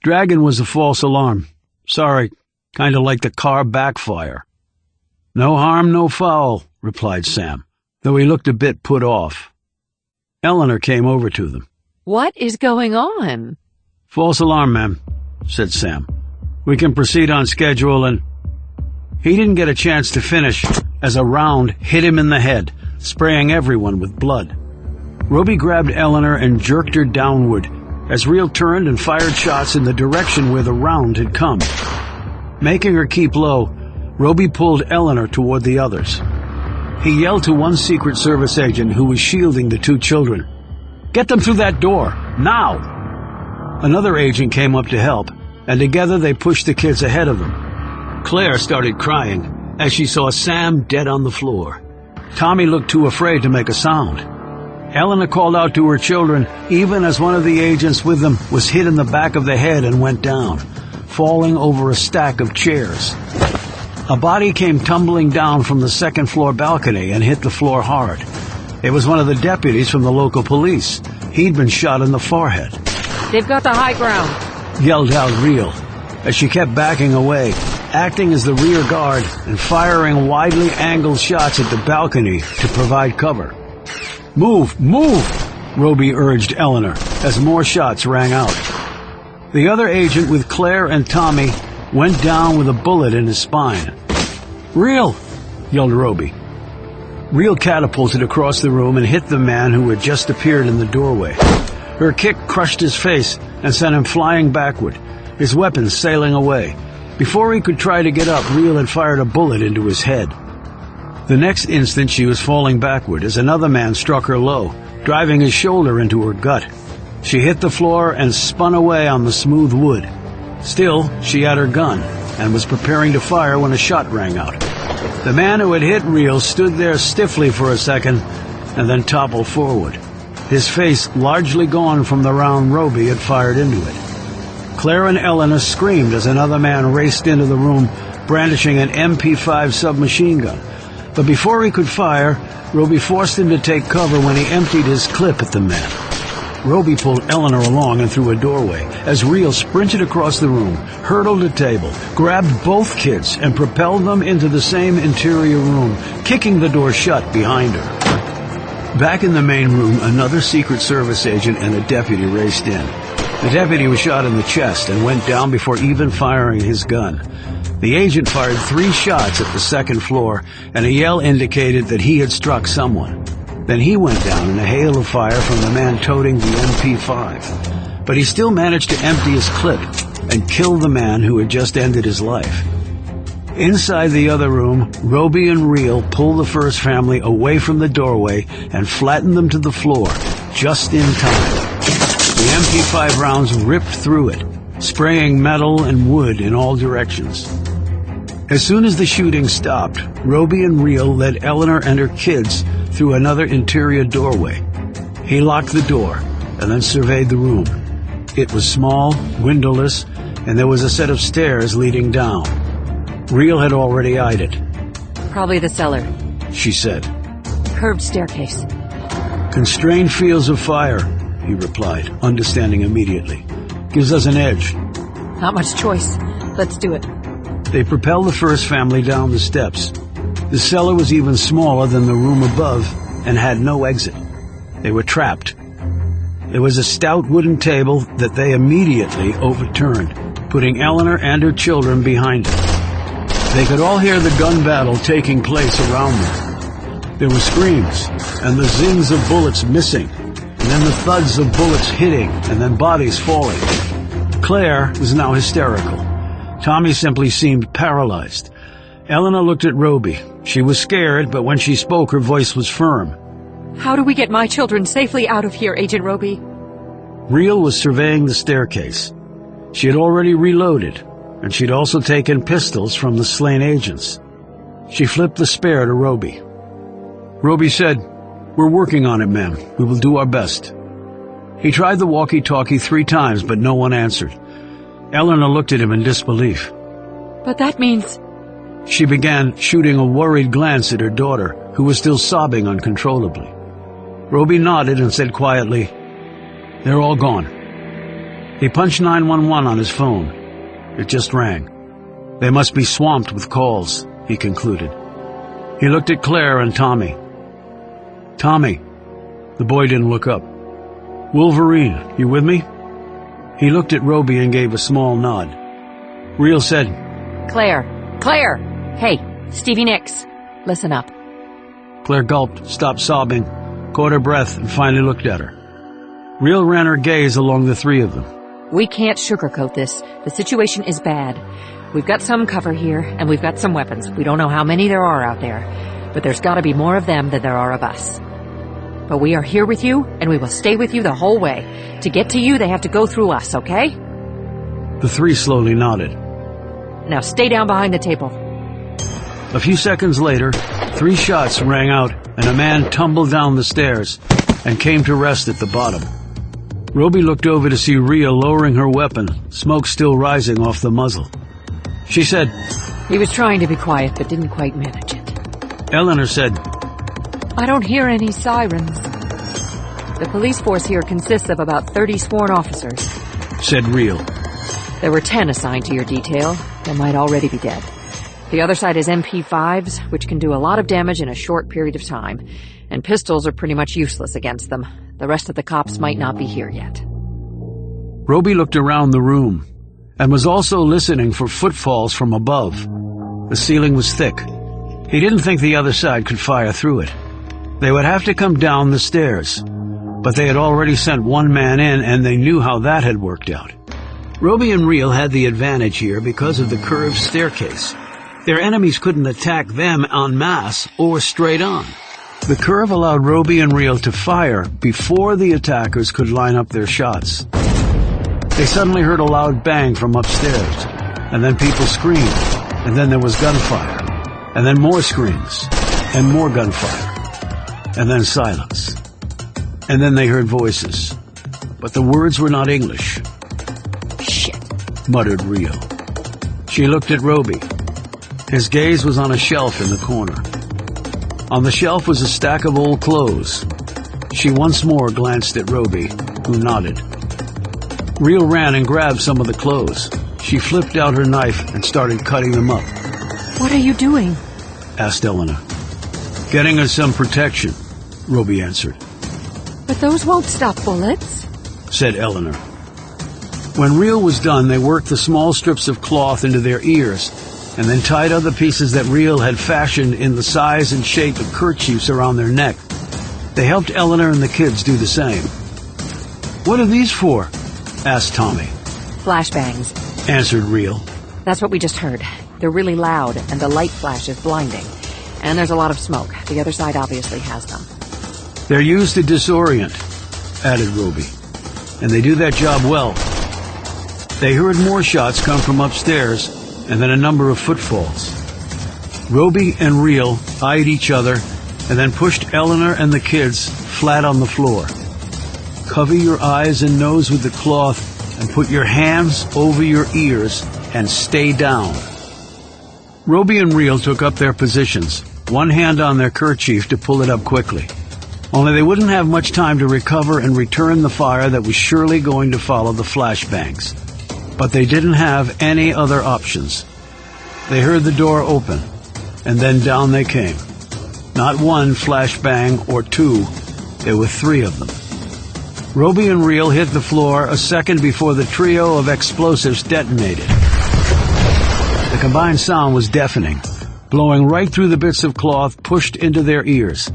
Speaker 1: "Dragon was a false alarm. Sorry, kinda like the car backfire." "No harm, no foul," replied Sam, though he looked a bit put off. Eleanor came over to them.
Speaker 2: What is going on?
Speaker 1: "False alarm, ma'am," said Sam. "We can proceed on schedule and—" He didn't get a chance to finish as a round hit him in the head, spraying everyone with blood. Robie grabbed Eleanor and jerked her downward as Real turned and fired shots in the direction where the round had come. Making her keep low, Robie pulled Eleanor toward the others. He yelled to one Secret Service agent who was shielding the two children, "Get them through that door, now!" Another agent came up to help, and together they pushed the kids ahead of them. Claire started crying as she saw Sam dead on the floor. Tommy looked too afraid to make a sound. Eleanor called out to her children even as one of the agents with them was hit in the back of the head and went down, falling over a stack of chairs. A body came tumbling down from the second-floor balcony and hit the floor hard. It was one of the deputies from the local police. He'd been shot in the forehead.
Speaker 2: They've got the high ground,
Speaker 1: Yelled out Real, as she kept backing away, acting as the rear guard and firing widely angled shots at the balcony to provide cover. "Move, move!" Robie urged Eleanor as more shots rang out. The other agent with Claire and Tommy went down with a bullet in his spine. "Real!" yelled Robie. Real catapulted across the room and hit the man who had just appeared in the doorway. Her kick crushed his face and sent him flying backward, his weapon sailing away. Before he could try to get up, Real had fired a bullet into his head. The next instant she was falling backward as another man struck her low, driving his shoulder into her gut. She hit the floor and spun away on the smooth wood. Still, she had her gun and was preparing to fire when a shot rang out. The man who had hit Real stood there stiffly for a second and then toppled forward, his face largely gone from the round Robie had fired into it. Claire and Eleanor screamed as another man raced into the room, brandishing an MP5 submachine gun. But before he could fire, Robie forced him to take cover when he emptied his clip at the man. Robie pulled Eleanor along and through a doorway as Real sprinted across the room, hurdled a table, grabbed both kids, and propelled them into the same interior room, kicking the door shut behind her. Back in the main room, another Secret Service agent and a deputy raced in. The deputy was shot in the chest and went down before even firing his gun. The agent fired 3 shots at the second floor, and a yell indicated that he had struck someone. Then he went down in a hail of fire from the man toting the MP5. But he still managed to empty his clip and kill the man who had just ended his life. Inside the other room, Robie and Real pulled the first family away from the doorway and flattened them to the floor, just in time. The MP5 rounds ripped through it, spraying metal and wood in all directions. As soon as the shooting stopped, Robie and Real led Eleanor and her kids through another interior doorway. He locked the door and then surveyed the room. It was small, windowless, and there was a set of stairs leading down. Real had already eyed it.
Speaker 2: Probably the cellar.
Speaker 1: She said.
Speaker 2: Curved staircase.
Speaker 1: Constrained fields of fire, he replied, understanding immediately. Gives us an edge.
Speaker 2: Not much choice. Let's do it.
Speaker 1: They propelled the first family down the steps. The cellar was even smaller than the room above and had no exit. They were trapped. There was a stout wooden table that they immediately overturned, putting Eleanor and her children behind it. They could all hear the gun battle taking place around them. There were screams, and the zings of bullets missing, and then the thuds of bullets hitting, and then bodies falling. Claire was now hysterical. Tommy simply seemed paralyzed. Eleanor looked at Robie. She was scared, but when she spoke, her voice was firm.
Speaker 2: How do we get my children safely out of here, Agent Robie?
Speaker 1: Real was surveying the staircase. She had already reloaded, and she'd also taken pistols from the slain agents. She flipped the spare to Robie. Robie said, "We're working on it, ma'am. We will do our best." He tried the walkie-talkie 3 times, but no one answered. Eleanor looked at him in disbelief.
Speaker 2: But that means...
Speaker 1: She began shooting a worried glance at her daughter, who was still sobbing uncontrollably. Robie nodded and said quietly, "They're all gone." He punched 911 on his phone. It just rang. They must be swamped with calls, he concluded. He looked at Claire and Tommy. "Tommy." The boy didn't look up. "Wolverine, you with me?" He looked at Robie and gave a small nod. Real said,
Speaker 2: Claire! Claire! Hey, Stevie Nicks, listen up.
Speaker 1: Claire gulped, stopped sobbing, caught her breath, and finally looked at her. Real ran her gaze along the three of them.
Speaker 2: We can't sugarcoat this. The situation is bad. We've got some cover here, and we've got some weapons. We don't know how many there are out there, but there's got to be more of them than there are of us. But we are here with you, and we will stay with you the whole way. To get to you, they have to go through us, okay?
Speaker 1: The three slowly nodded.
Speaker 2: Now stay down behind the table.
Speaker 1: A few seconds later, 3 shots rang out, and a man tumbled down the stairs and came to rest at the bottom. Robie looked over to see Rhea lowering her weapon, smoke still rising off the muzzle. She said,
Speaker 2: He was trying to be quiet, but didn't quite manage it.
Speaker 1: Eleanor said,
Speaker 2: I don't hear any sirens. The police force here consists of about 30 sworn officers,
Speaker 1: said Real.
Speaker 2: There were 10 assigned to your detail. They might already be dead. The other side is MP5s, which can do a lot of damage in a short period of time, and pistols are pretty much useless against them. The rest of the cops might not be here yet.
Speaker 1: Robie looked around the room and was also listening for footfalls from above. The ceiling was thick. He didn't think the other side could fire through it. They would have to come down the stairs, but they had already sent one man in, and they knew how that had worked out. Robie and Real had the advantage here because of the curved staircase. Their enemies couldn't attack them en masse or straight on. The curve allowed Robie and Real to fire before the attackers could line up their shots. They suddenly heard a loud bang from upstairs, and then people screamed, and then there was gunfire, and then more screams, and more gunfire, and then silence. And then they heard voices, but the words were not English.
Speaker 2: Shit,
Speaker 1: muttered Real. She looked at Robie. His gaze was on a shelf in the corner. On the shelf was a stack of old clothes. She once more glanced at Robie, who nodded. Real ran and grabbed some of the clothes. She flipped out her knife and started cutting them up.
Speaker 2: What are you doing?
Speaker 1: asked Eleanor. Getting us some protection, Robie answered.
Speaker 2: But those won't stop bullets,
Speaker 1: said Eleanor. When Real was done, they worked the small strips of cloth into their ears and then tied other pieces that Real had fashioned in the size and shape of kerchiefs around their neck. They helped Eleanor and the kids do the same. What are these for? asked Tommy.
Speaker 2: Flashbangs,
Speaker 1: answered Real.
Speaker 2: That's what we just heard. They're really loud, and the light flash is blinding. And there's a lot of smoke. The other side obviously has them.
Speaker 1: They're used to disorient, added Robie. And they do that job well. They heard more shots come from upstairs, and then a number of footfalls. Robie and Real eyed each other, and then pushed Eleanor and the kids flat on the floor. Cover your eyes and nose with the cloth, and put your hands over your ears, and stay down. Robie and Real took up their positions, one hand on their kerchief to pull it up quickly. Only they wouldn't have much time to recover and return the fire that was surely going to follow the flashbangs. But they didn't have any other options. They heard the door open, and then down they came. Not one flashbang or two, there were 3 of them. Robie and Real hit the floor a second before the trio of explosives detonated. The combined sound was deafening, blowing right through the bits of cloth pushed into their ears,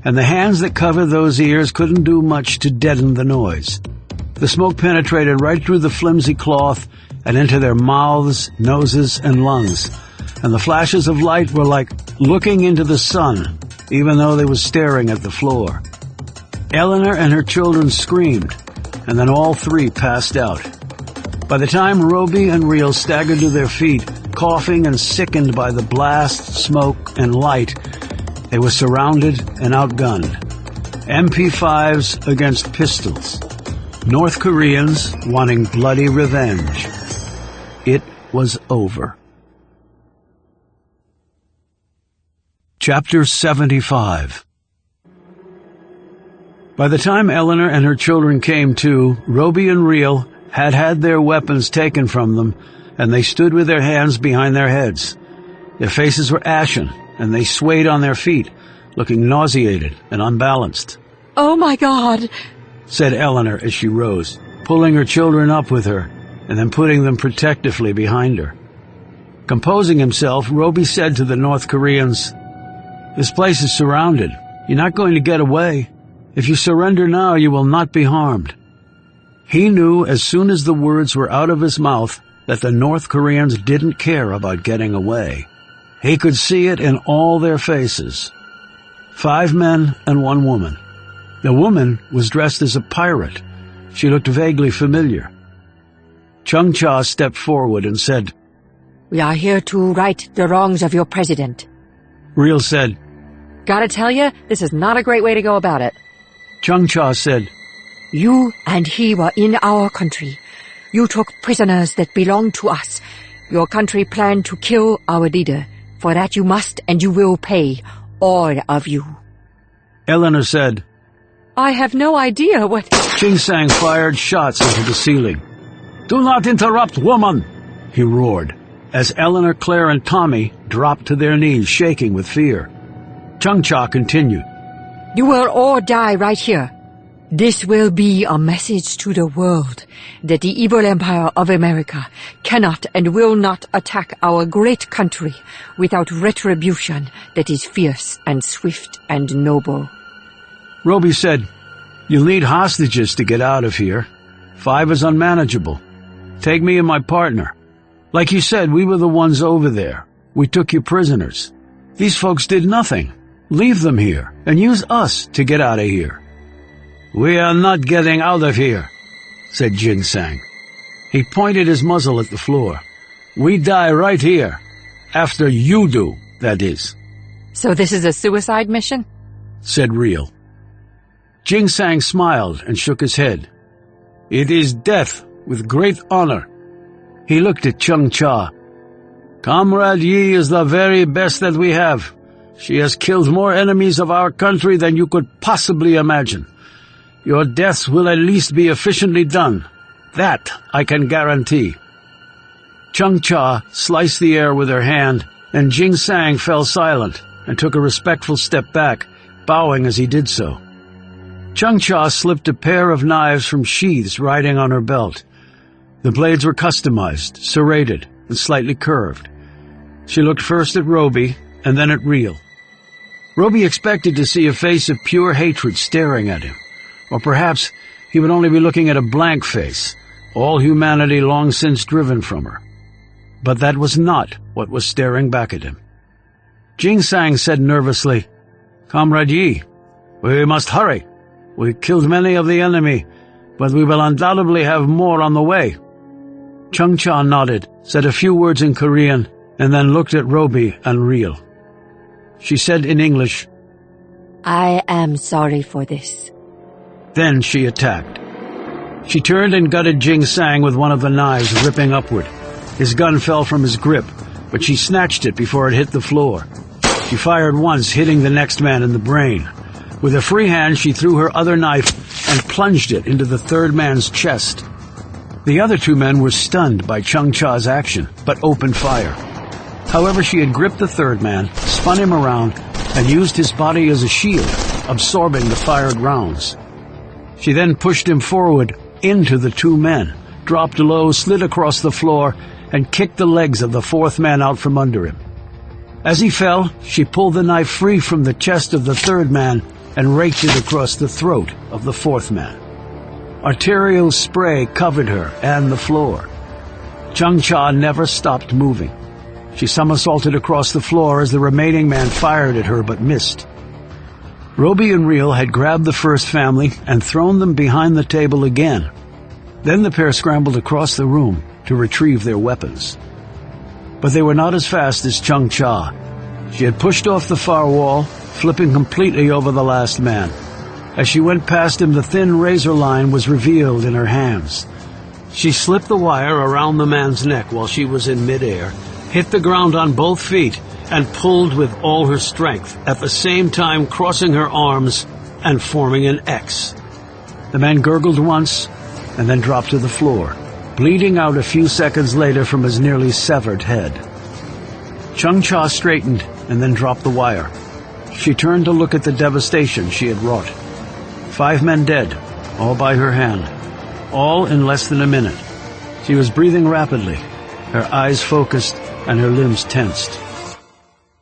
Speaker 1: and the hands that covered those ears couldn't do much to deaden the noise. The smoke penetrated right through the flimsy cloth and into their mouths, noses, and lungs, and the flashes of light were like looking into the sun, even though they were staring at the floor. Eleanor and her children screamed, and then all 3 passed out. By the time Robie and Real staggered to their feet, coughing and sickened by the blast, smoke, and light, they were surrounded and outgunned. MP5s against pistols. North Koreans wanting bloody revenge. It was over. Chapter 75. By the time Eleanor and her children came to, Robie and Reel had had their weapons taken from them, and they stood with their hands behind their heads. Their faces were ashen, and they swayed on their feet, looking nauseated and unbalanced.
Speaker 2: "Oh, my God,"
Speaker 1: said Eleanor as she rose, pulling her children up with her, and then putting them protectively behind her. Composing himself, Robie said to the North Koreans, "This place is surrounded. You're not going to get away. If you surrender now, you will not be harmed." He knew as soon as the words were out of his mouth that the North Koreans didn't care about getting away. He could see it in all their faces. 5 men and 1 woman. The woman was dressed as a pirate. She looked vaguely familiar. Chung Cha stepped forward and said,
Speaker 2: "We are here to right the wrongs of your president."
Speaker 1: Reel said,
Speaker 2: "Gotta tell you, this is not a great way to go about it."
Speaker 1: Chung Cha said,
Speaker 2: "You and he were in our country. You took prisoners that belonged to us. Your country planned to kill our leader. For that you must and you will pay, all of you."
Speaker 1: Eleanor said,
Speaker 2: "I have no idea what—"
Speaker 1: Jing Sang fired shots into the ceiling. "Do not interrupt, woman!" he roared, as Eleanor, Claire, and Tommy dropped to their knees, shaking with fear. Chung Cha continued,
Speaker 2: "You will all die right here. This will be a message to the world that the evil empire of America cannot and will not attack our great country without retribution that is fierce and swift and noble."
Speaker 1: Robie said, "You'll need hostages to get out of here. 5 is unmanageable. Take me and my partner. Like you said, we were the ones over there. We took you prisoners. These folks did nothing. Leave them here and use us to get out of here." "We are not getting out of here," said Jing Sang. He pointed his muzzle at the floor. "We die right here. After you do, that is."
Speaker 2: "So this is a suicide mission?"
Speaker 1: said Reel. Jing Sang smiled and shook his head. "It is death with great honor." He looked at Chung Cha. "Comrade Yi is the very best that we have. She has killed more enemies of our country than you could possibly imagine. Your deaths will at least be efficiently done. That I can guarantee." Chung Cha sliced the air with her hand, and Jing Sang fell silent and took a respectful step back, bowing as he did so. Chung Cha slipped a pair of knives from sheaths riding on her belt. The blades were customized, serrated, and slightly curved. She looked first at Robie and then at Reel. Robie expected to see a face of pure hatred staring at him. Or perhaps he would only be looking at a blank face, all humanity long since driven from her. But that was not what was staring back at him. Jing Sang said nervously, "Comrade Yi, we must hurry. We killed many of the enemy, but we will undoubtedly have more on the way." Chung Cha nodded, said a few words in Korean, and then looked at Robie and Reel. She said in English,
Speaker 2: "I am sorry for this."
Speaker 1: Then she attacked. She turned and gutted Jing Sang with one of the knives, ripping upward. His gun fell from his grip, but she snatched it before it hit the floor. She fired once, hitting the next man in the brain. With a free hand, she threw her other knife and plunged it into the 3rd man's chest. The other 2 men were stunned by Chung Cha's action, but opened fire. However, she had gripped the 3rd man, spun him around, and used his body as a shield, absorbing the fired rounds. She then pushed him forward into the 2 men, dropped low, slid across the floor, and kicked the legs of the 4th man out from under him. As he fell, she pulled the knife free from the chest of the 3rd man and raked it across the throat of the 4th man. Arterial spray covered her and the floor. Chung Cha never stopped moving. She somersaulted across the floor as the remaining man fired at her but missed. Robie and Reel had grabbed the first family and thrown them behind the table again. Then the pair scrambled across the room to retrieve their weapons. But they were not as fast as Chung Cha. She had pushed off the far wall, flipping completely over the last man. As she went past him, the thin razor line was revealed in her hands. She slipped the wire around the man's neck while she was in midair, hit the ground on both feet, and pulled with all her strength, at the same time crossing her arms and forming an X. The man gurgled once and then dropped to the floor, bleeding out a few seconds later from his nearly severed head. Chung-Cha straightened and then dropped the wire. She turned to look at the devastation she had wrought. 5 men dead, all by her hand, all in less than a minute. She was breathing rapidly, her eyes focused and her limbs tensed.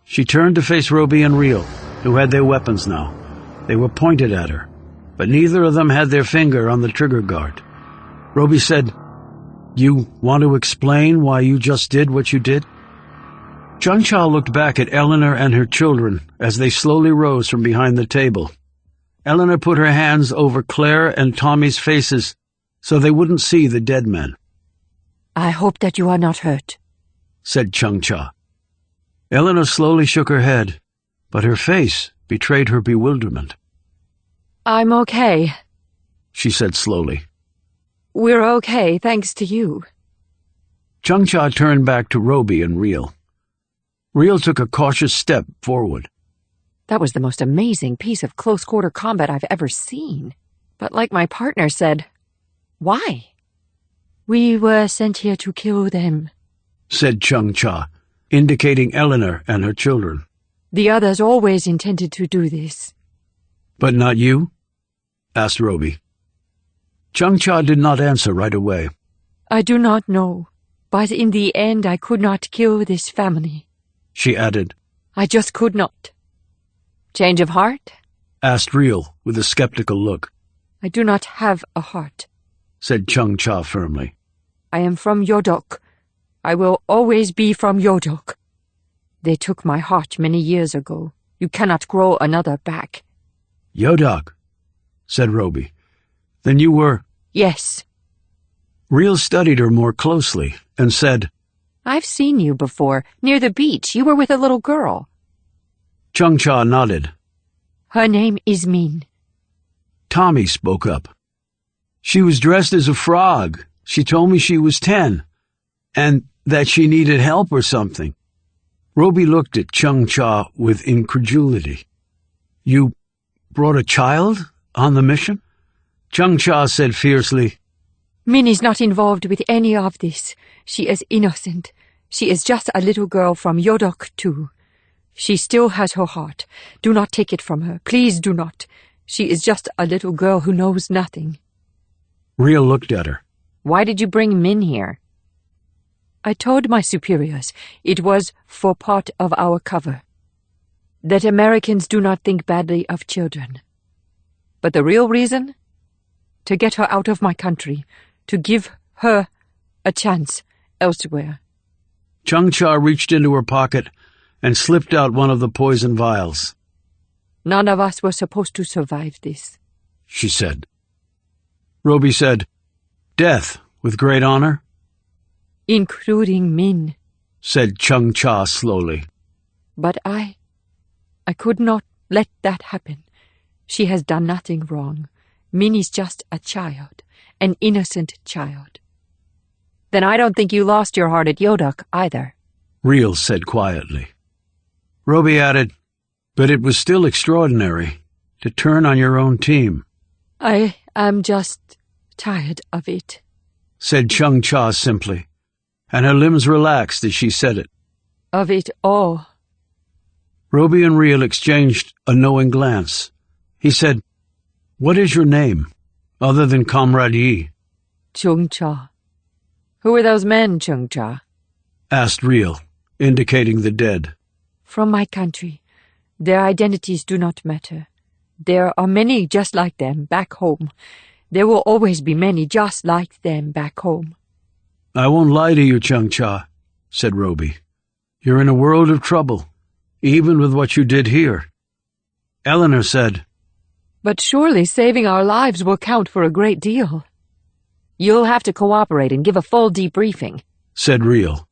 Speaker 1: She turned to face Robie and Reel, who had their weapons now. They were pointed at her, but neither of them had their finger on the trigger guard. Robie said, "You want to explain why you just did what you did?" Chung-Cha looked back at Eleanor and her children as they slowly rose from behind the table. Eleanor put her hands over Claire and Tommy's faces so they wouldn't see the dead men.
Speaker 2: "I hope that you are not hurt,"
Speaker 1: said Chung-Cha. Eleanor slowly shook her head, but her face betrayed her bewilderment.
Speaker 2: "I'm okay,"
Speaker 1: she said slowly.
Speaker 2: "We're okay, thanks to you."
Speaker 1: Chung-Cha turned back to Robie and Reel. Reel took a cautious step forward.
Speaker 2: "That was the most amazing piece of close-quarter combat I've ever seen. But like my partner said, why?" "We were sent here to kill them,"
Speaker 1: said Chung-Cha, indicating Eleanor and her children.
Speaker 2: "The others always intended to do this."
Speaker 1: "But not you?" asked Robie. Chung-Cha did not answer right away.
Speaker 2: "I do not know, but in the end I could not kill this family,"
Speaker 1: she added.
Speaker 2: "I just could not." "Change of heart?"
Speaker 1: asked Reel with a skeptical look.
Speaker 2: "I do not have a heart,"
Speaker 1: said Chung-Cha firmly.
Speaker 2: "I am from Yodok. I will always be from Yodok. They took my heart many years ago. You cannot grow another back."
Speaker 1: "Yodok," said Robie. "Then you were—"
Speaker 2: "Yes."
Speaker 1: Reel studied her more closely and said,
Speaker 2: "I've seen you before, near the beach. You were with a little girl."
Speaker 1: Chung-Cha nodded.
Speaker 2: "Her name is Min."
Speaker 1: Tommy spoke up. "She was dressed as a frog. She told me she was 10, and that she needed help or something." Robie looked at Chung-Cha with incredulity. "You brought a child on the mission?" Chung-Cha said fiercely,
Speaker 2: "Min is not involved with any of this. She is innocent. She is just a little girl from Yodok, too. She still has her heart. Do not take it from her. Please do not. She is just a little girl who knows nothing."
Speaker 1: Reel looked at her.
Speaker 2: "Why did you bring Min here?" "I told my superiors it was for part of our cover. That Americans do not think badly of children. But the real reason? To get her out of my country. To give her a chance elsewhere."
Speaker 1: Chung-Cha reached into her pocket and slipped out one of the poison vials.
Speaker 2: "None of us were supposed to survive this,"
Speaker 1: she said. Robie said, "Death with great honor?"
Speaker 2: "Including Min,"
Speaker 1: said Chung-Cha slowly.
Speaker 2: "But I could not let that happen. She has done nothing wrong. Min is just a child, an innocent child." "Then I don't think you lost your heart at Yodok either,"
Speaker 1: Reel said quietly. Robie added, "But it was still extraordinary to turn on your own team."
Speaker 2: "I am just tired of it,"
Speaker 1: said Chung-Cha simply, and her limbs relaxed as she said it.
Speaker 2: "Of it all."
Speaker 1: Robie and Reel exchanged a knowing glance. He said, "What is your name, other than Comrade Yi?"
Speaker 2: "Chung-Cha." "Who are those men, Chung-Cha?"
Speaker 1: asked Reel, indicating the dead.
Speaker 2: "From my country. Their identities do not matter. There are many just like them back home. There will always be many just like them back home."
Speaker 1: "I won't lie to you, Chung-Cha," said Robie. "You're in a world of trouble, even with what you did here." Eleanor said,
Speaker 2: "But surely saving our lives will count for a great deal." "You'll have to cooperate and give a full debriefing,"
Speaker 1: said Reel.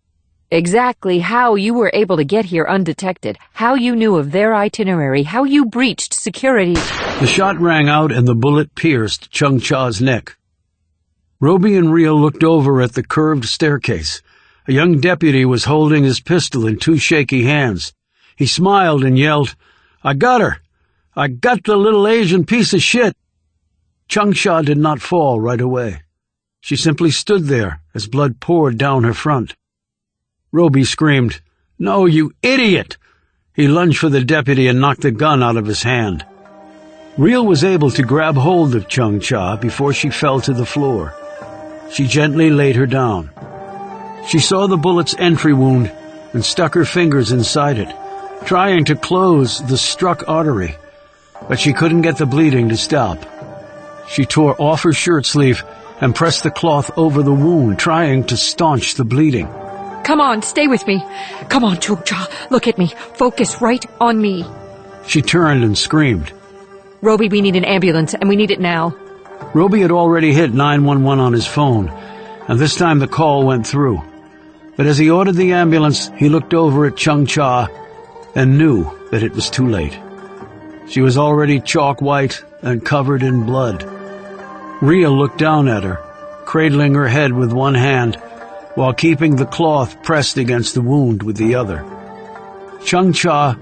Speaker 2: "Exactly how you were able to get here undetected, how you knew of their itinerary, how you breached security."
Speaker 1: The shot rang out and the bullet pierced Chung-Cha's neck. Robie and Reel looked over at the curved staircase. A young deputy was holding his pistol in 2 shaky hands. He smiled and yelled, "I got her! I got the little Asian piece of shit!" Chung-cha did not fall right away. She simply stood there as blood poured down her front. Robie screamed, "No, you idiot!" He lunged for the deputy and knocked the gun out of his hand. Real was able to grab hold of Chung-cha before she fell to the floor. She gently laid her down. She saw the bullet's entry wound and stuck her fingers inside it, trying to close the struck artery, but she couldn't get the bleeding to stop. She tore off her shirt sleeve and pressed the cloth over the wound, trying to staunch the bleeding.
Speaker 2: Come on, stay with me. Come on, Chung-cha, look at me. Focus right on me.
Speaker 1: She turned and screamed.
Speaker 2: Robie, we need an ambulance, and we need it now.
Speaker 1: Robie had already hit 911 on his phone, and this time the call went through. But as he ordered the ambulance, he looked over at Chung-cha and knew that it was too late. She was already chalk white and covered in blood. Real looked down at her, cradling her head with one hand, while keeping the cloth pressed against the wound with the other. Chung-cha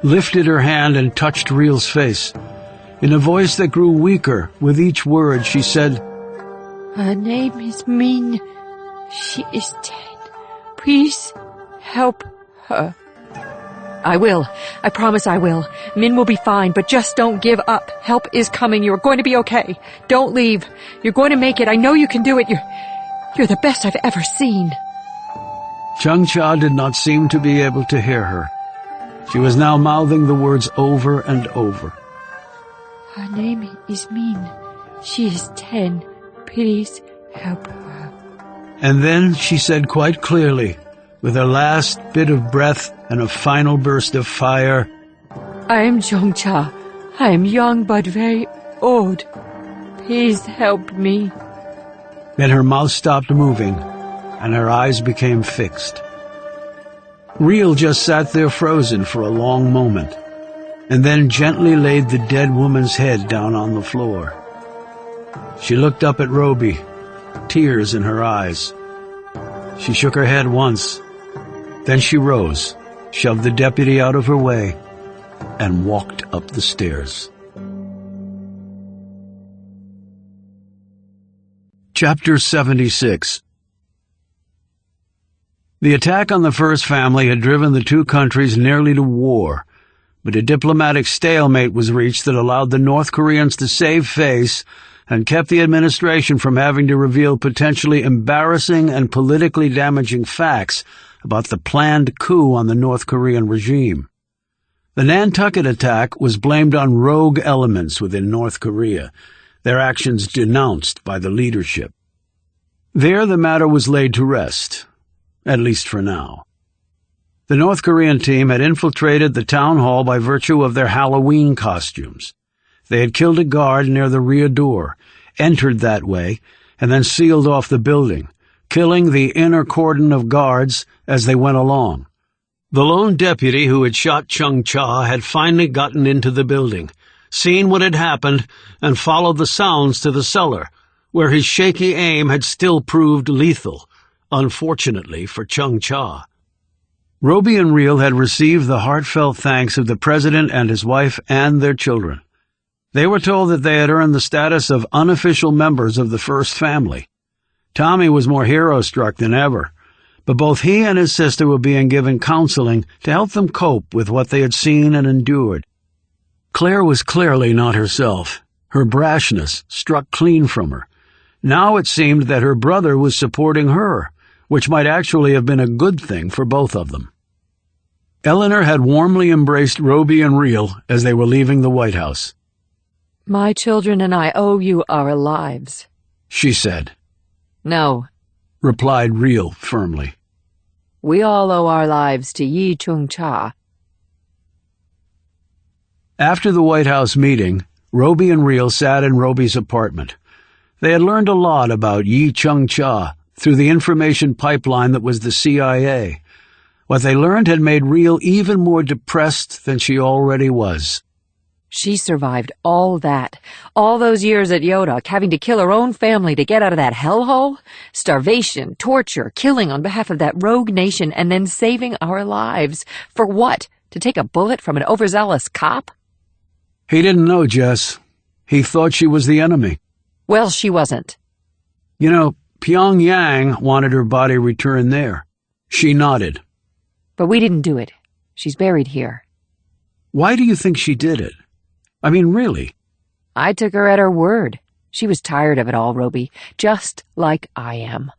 Speaker 1: lifted her hand and touched Real's face. In a voice that grew weaker with each word, she said,
Speaker 2: Her name is Min. She is dead. Please help her. I will. I promise I will. Min will be fine, but just don't give up. Help is coming. You're going to be okay. Don't leave. You're going to make it. I know you can do it. You're the best I've ever seen.
Speaker 1: Chung-cha did not seem to be able to hear her. She was now mouthing the words over and over.
Speaker 2: Her name is Min. She is 10. Please help her.
Speaker 1: And then she said quite clearly, with her last bit of breath and a final burst of fire,
Speaker 2: I am Chung-cha. I am young but very old. Please help me.
Speaker 1: Then her mouth stopped moving, and her eyes became fixed. Real just sat there frozen for a long moment, and then gently laid the dead woman's head down on the floor. She looked up at Robie, tears in her eyes. She shook her head once. Then she rose, shoved the deputy out of her way, and walked up the stairs. Chapter 76. The attack on the first family had driven the two countries nearly to war, but a diplomatic stalemate was reached that allowed the North Koreans to save face and kept the administration from having to reveal potentially embarrassing and politically damaging facts about the planned coup on the North Korean regime. The Nantucket attack was blamed on rogue elements within North Korea, their actions denounced by the leadership. There the matter was laid to rest, at least for now. The North Korean team had infiltrated the town hall by virtue of their Halloween costumes. They had killed a guard near the rear door, entered that way, and then sealed off the building, killing the inner cordon of guards as they went along. The lone deputy who had shot Chung-cha had finally gotten into the building, seen what had happened, and followed the sounds to the cellar, where his shaky aim had still proved lethal, unfortunately for Chung-cha. Robie and Real had received the heartfelt thanks of the president and his wife and their children. They were told that they had earned the status of unofficial members of the first family. Tommy was more hero-struck than ever, but both he and his sister were being given counseling to help them cope with what they had seen and endured. Claire was clearly not herself. Her brashness struck clean from her. Now it seemed that her brother was supporting her, which might actually have been a good thing for both of them. Eleanor had warmly embraced Robie and Real as they were leaving the White House.
Speaker 2: My children and I owe you our lives,
Speaker 1: she said.
Speaker 2: No,
Speaker 1: replied Real firmly.
Speaker 2: We all owe our lives to Yi Chung-cha.
Speaker 1: After the White House meeting, Robie and Real sat in Robie's apartment. They had learned a lot about Yi Chung-cha through the information pipeline that was the CIA. What they learned had made Real even more depressed than she already was.
Speaker 2: She survived all that, all those years at Yodak, having to kill her own family to get out of that hellhole, starvation, torture, killing on behalf of that rogue nation, and then saving our lives. For what? To take a bullet from an overzealous cop?
Speaker 1: He didn't know, Jess. He thought she was the enemy.
Speaker 2: Well, she wasn't.
Speaker 1: You know, Pyongyang wanted her body returned there. She nodded.
Speaker 2: But we didn't do it. She's buried here.
Speaker 1: Why do you think she did it? I mean, really?
Speaker 2: I took her at her word. She was tired of it all, Robie, just like I am.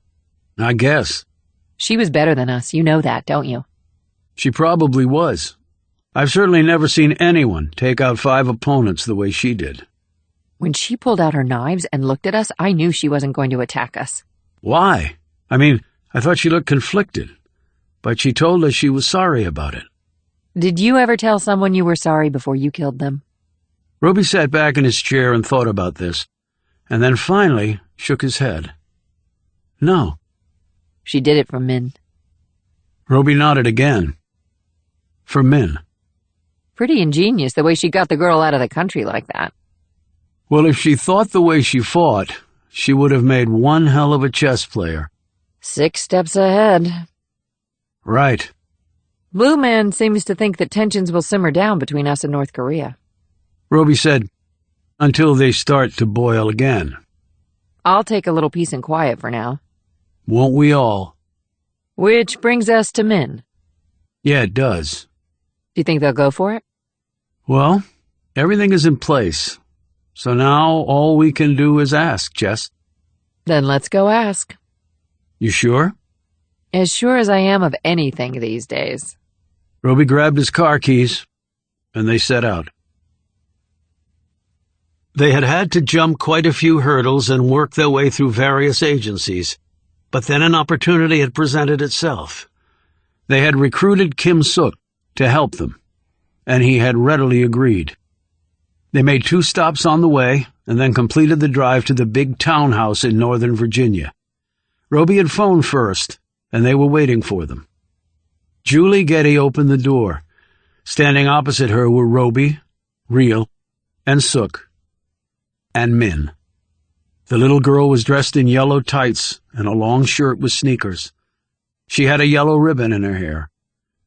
Speaker 1: I guess.
Speaker 2: She was better than us. You know that, don't you?
Speaker 1: She probably was. I've certainly never seen anyone take out 5 opponents the way she did.
Speaker 2: When she pulled out her knives and looked at us, I knew she wasn't going to attack us.
Speaker 1: Why? I mean, I thought she looked conflicted, but she told us she was sorry about it.
Speaker 2: Did you ever tell someone you were sorry before you killed them?
Speaker 1: Robie sat back in his chair and thought about this, and then finally shook his head. No.
Speaker 2: She did it for Min.
Speaker 1: Robie nodded again. For Min.
Speaker 2: Pretty ingenious the way she got the girl out of the country like that.
Speaker 1: Well, if she thought the way she fought, she would have made one hell of a chess player.
Speaker 2: 6 steps ahead.
Speaker 1: Right.
Speaker 2: Blue Man seems to think that tensions will simmer down between us and North Korea.
Speaker 1: Robie said, until they start to boil again.
Speaker 2: I'll take a little peace and quiet for now.
Speaker 1: Won't we all?
Speaker 2: Which brings us to Min.
Speaker 1: Yeah, it does.
Speaker 2: Do you think they'll go for it?
Speaker 1: Well, everything is in place. So now all we can do is ask, Jess.
Speaker 2: Then let's go ask.
Speaker 1: You sure?
Speaker 2: As sure as I am of anything these days.
Speaker 1: Robie grabbed his car keys, and they set out. They had had to jump quite a few hurdles and work their way through various agencies, but then an opportunity had presented itself. They had recruited Kim Suk to help them, and he had readily agreed. They made 2 stops on the way and then completed the drive to the big townhouse in Northern Virginia. Robie had phoned first, and they were waiting for them. Julie Getty opened the door. Standing opposite her were Robie, Real, and Suk, and Min. The little girl was dressed in yellow tights and a long shirt with sneakers. She had a yellow ribbon in her hair.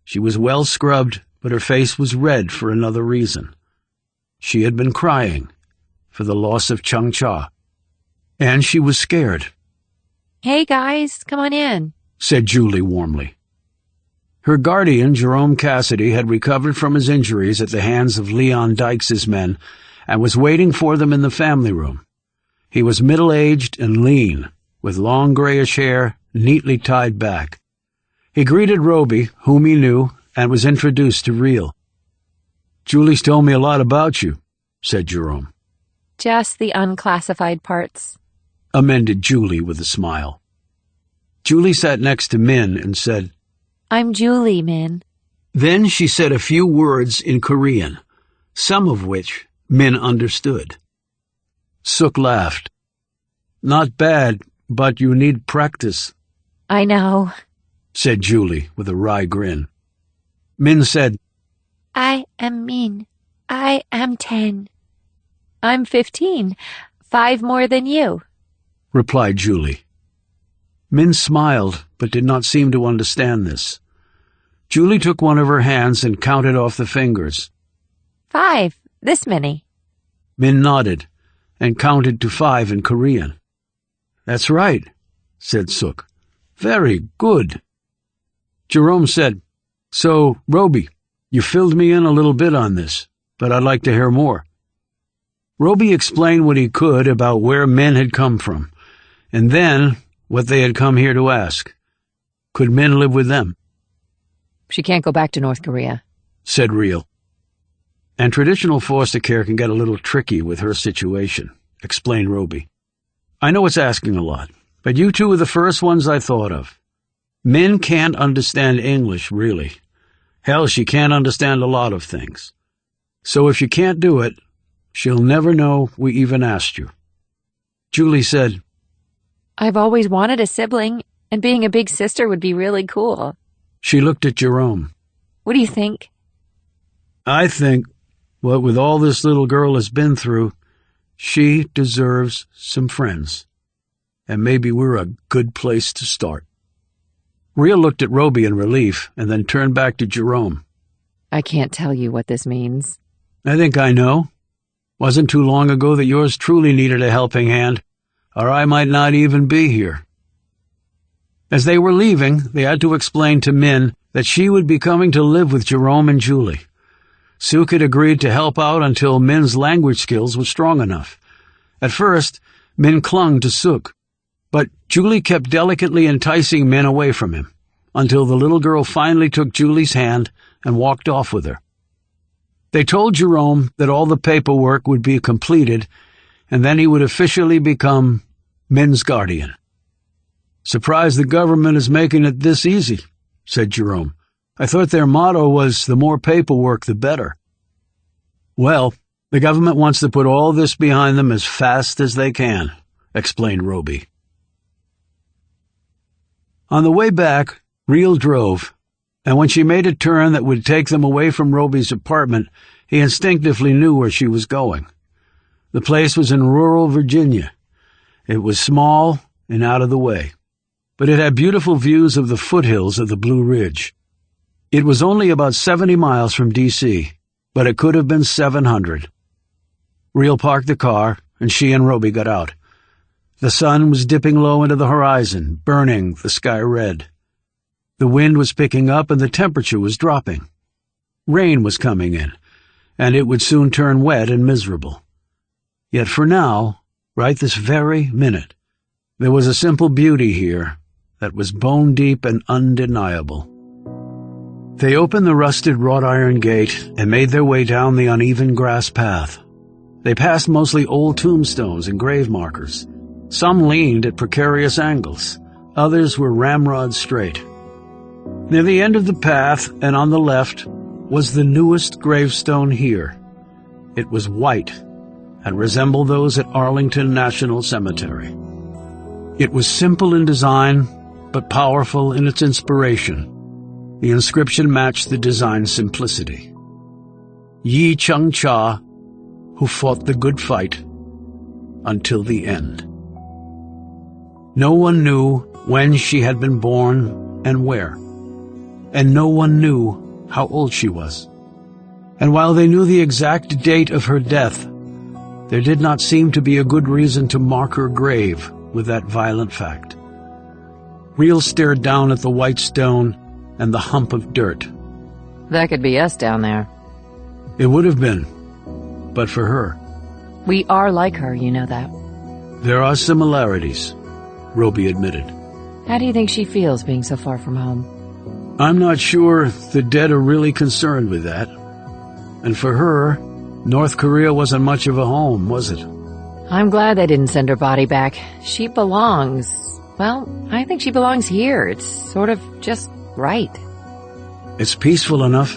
Speaker 1: She was well scrubbed, but her face was red for another reason. She had been crying for the loss of Chung Cha, and she was scared.
Speaker 2: Hey guys, come on in,
Speaker 1: said Julie warmly. Her guardian, Jerome Cassidy, had recovered from his injuries at the hands of Leon Dykes' men and was waiting for them in the family room. He was middle-aged and lean, with long grayish hair neatly tied back. He greeted Robie, whom he knew, and was introduced to Real. Julie's told me a lot about you, said Jerome.
Speaker 2: Just the unclassified parts,
Speaker 1: amended Julie with a smile. Julie sat next to Min and said,
Speaker 2: I'm Julie, Min.
Speaker 1: Then she said a few words in Korean, some of which Min understood. Suk laughed. Not bad, but you need practice.
Speaker 2: I know,
Speaker 1: said Julie with a wry grin. Min said,
Speaker 2: I am Min. I am 10. I'm 15. 5 more than you,
Speaker 1: replied Julie. Min smiled, but did not seem to understand this. Julie took one of her hands and counted off the fingers.
Speaker 2: 5, this many.
Speaker 1: Min nodded and counted to 5 in Korean. That's right, said Suk. Very good. Jerome said, So, Robie, you filled me in a little bit on this, but I'd like to hear more. Robie explained what he could about where Min had come from, and then what they had come here to ask. Could Min live with them?
Speaker 2: She can't go back to North Korea,
Speaker 1: said Real. And traditional foster care can get a little tricky with her situation, explained Robie. I know it's asking a lot, but you 2 are the first ones I thought of. Min can't understand English, really. Hell, she can't understand a lot of things. So if you can't do it, she'll never know we even asked you. Julie said,
Speaker 2: I've always wanted a sibling, and being a big sister would be really cool.
Speaker 1: She looked at Jerome.
Speaker 2: What do you think?
Speaker 1: I think, what with all this little girl has been through, she deserves some friends. And maybe we're a good place to start. Real looked at Robie in relief and then turned back to Jerome.
Speaker 2: I can't tell you what this means.
Speaker 1: I think I know. Wasn't too long ago that yours truly needed a helping hand, or I might not even be here. As they were leaving, they had to explain to Min that she would be coming to live with Jerome and Julie. Suk had agreed to help out until Min's language skills were strong enough. At first, Min clung to Suk, but Julie kept delicately enticing Min away from him, until the little girl finally took Julie's hand and walked off with her. They told Jerome that all the paperwork would be completed, and then he would officially become Min's guardian. "Surprised the government is making it this easy," said Jerome. "I thought their motto was the more paperwork, the better." "Well, the government wants to put all this behind them as fast as they can," explained Robie. On the way back, Reel drove, and when she made a turn that would take them away from Robie's apartment, he instinctively knew where she was going. The place was in rural Virginia. It was small and out of the way, but it had beautiful views of the foothills of the Blue Ridge. It was only about 70 miles from D.C., but it could have been 700. Reel parked the car, and she and Robie got out. The sun was dipping low into the horizon, burning the sky red. The wind was picking up and the temperature was dropping. Rain was coming in, and it would soon turn wet and miserable. Yet for now, right this very minute, there was a simple beauty here that was bone-deep and undeniable. They opened the rusted wrought-iron gate and made their way down the uneven grass path. They passed mostly old tombstones and grave markers. Some leaned at precarious angles. Others were ramrod straight. Near the end of the path and on the left was the newest gravestone here. It was white and resembled those at Arlington National Cemetery. It was simple in design, but powerful in its inspiration. The inscription matched the design's simplicity. Yi Chung-cha, who fought the good fight until the end. No one knew when she had been born and where, and no one knew how old she was. And while they knew the exact date of her death, there did not seem to be a good reason to mark her grave with that violent fact. Reel stared down at the white stone and the hump of dirt.
Speaker 2: That could be us down there.
Speaker 1: It would have been, but for her.
Speaker 2: We are like her, you know that.
Speaker 1: There are similarities, Robie admitted.
Speaker 2: How do you think she feels being so far from home?
Speaker 1: I'm not sure the dead are really concerned with that. And for her, North Korea wasn't much of a home, was it?
Speaker 2: I'm glad they didn't send her body back. She belongs... Well, I think she belongs here. It's sort of just right.
Speaker 1: It's peaceful enough.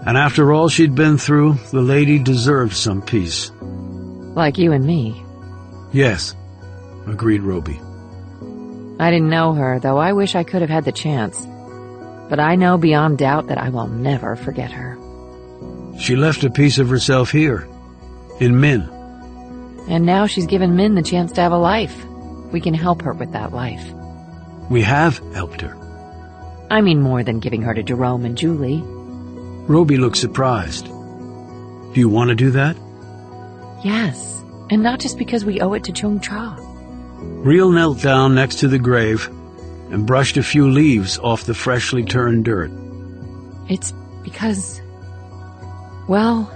Speaker 1: And after all she'd been through, the lady deserved some peace.
Speaker 2: Like you and me.
Speaker 1: Yes, agreed Robie.
Speaker 2: I didn't know her, though I wish I could have had the chance. But I know beyond doubt that I will never forget her.
Speaker 1: She left a piece of herself here, in Min.
Speaker 2: And now she's given Min the chance to have a life. We can help her with that life.
Speaker 1: We have helped her.
Speaker 2: I mean more than giving her to Jerome and Julie.
Speaker 1: Robie looked surprised. Do you want to do that?
Speaker 2: Yes, and not just because we owe it to Chung-cha.
Speaker 1: Reel knelt down next to the grave and brushed a few leaves off the freshly turned dirt.
Speaker 2: It's because... well...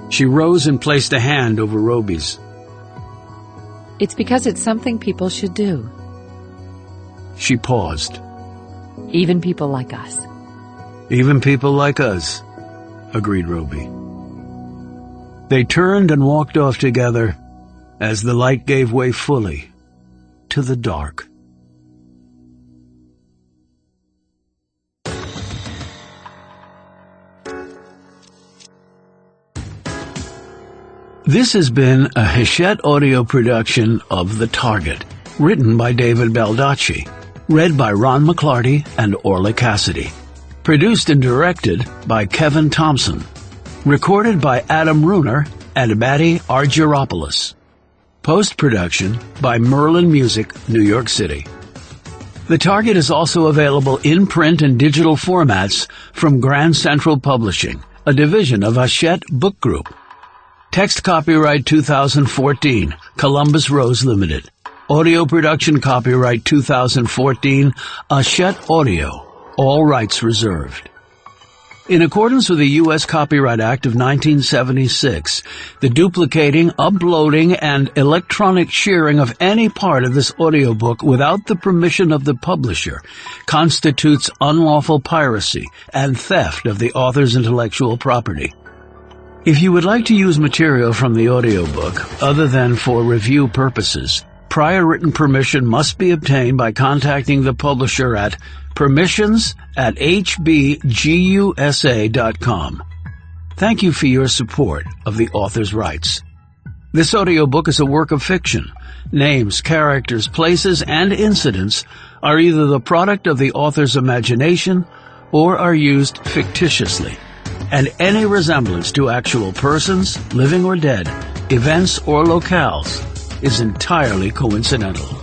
Speaker 1: She rose and placed a hand over Robie's.
Speaker 2: It's because it's something people should do.
Speaker 1: She paused.
Speaker 2: Even people like us.
Speaker 1: Even people like us, agreed Robie. They turned and walked off together as the light gave way fully to the dark. This has been a Hachette audio production of The Target, written by David Baldacci, read by Ron McClarty and Orla Cassidy, produced and directed by Kevin Thompson, recorded by Adam Runer and Matty Argyropoulos, post-production by Merlin Music, New York City. The Target is also available in print and digital formats from Grand Central Publishing, a division of Hachette Book Group. Text copyright 2014, Columbus Rose Limited. Audio production copyright 2014, Hachette Audio. All rights reserved. In accordance with the U.S. Copyright Act of 1976, the duplicating, uploading, and electronic sharing of any part of this audiobook without the permission of the publisher constitutes unlawful piracy and theft of the author's intellectual property. If you would like to use material from the audiobook other than for review purposes, prior written permission must be obtained by contacting the publisher at permissions@hbgusa.com. Thank you for your support of the author's rights. This audiobook is a work of fiction. Names, characters, places, and incidents are either the product of the author's imagination or are used fictitiously, and any resemblance to actual persons, living or dead, events or locales, is entirely coincidental.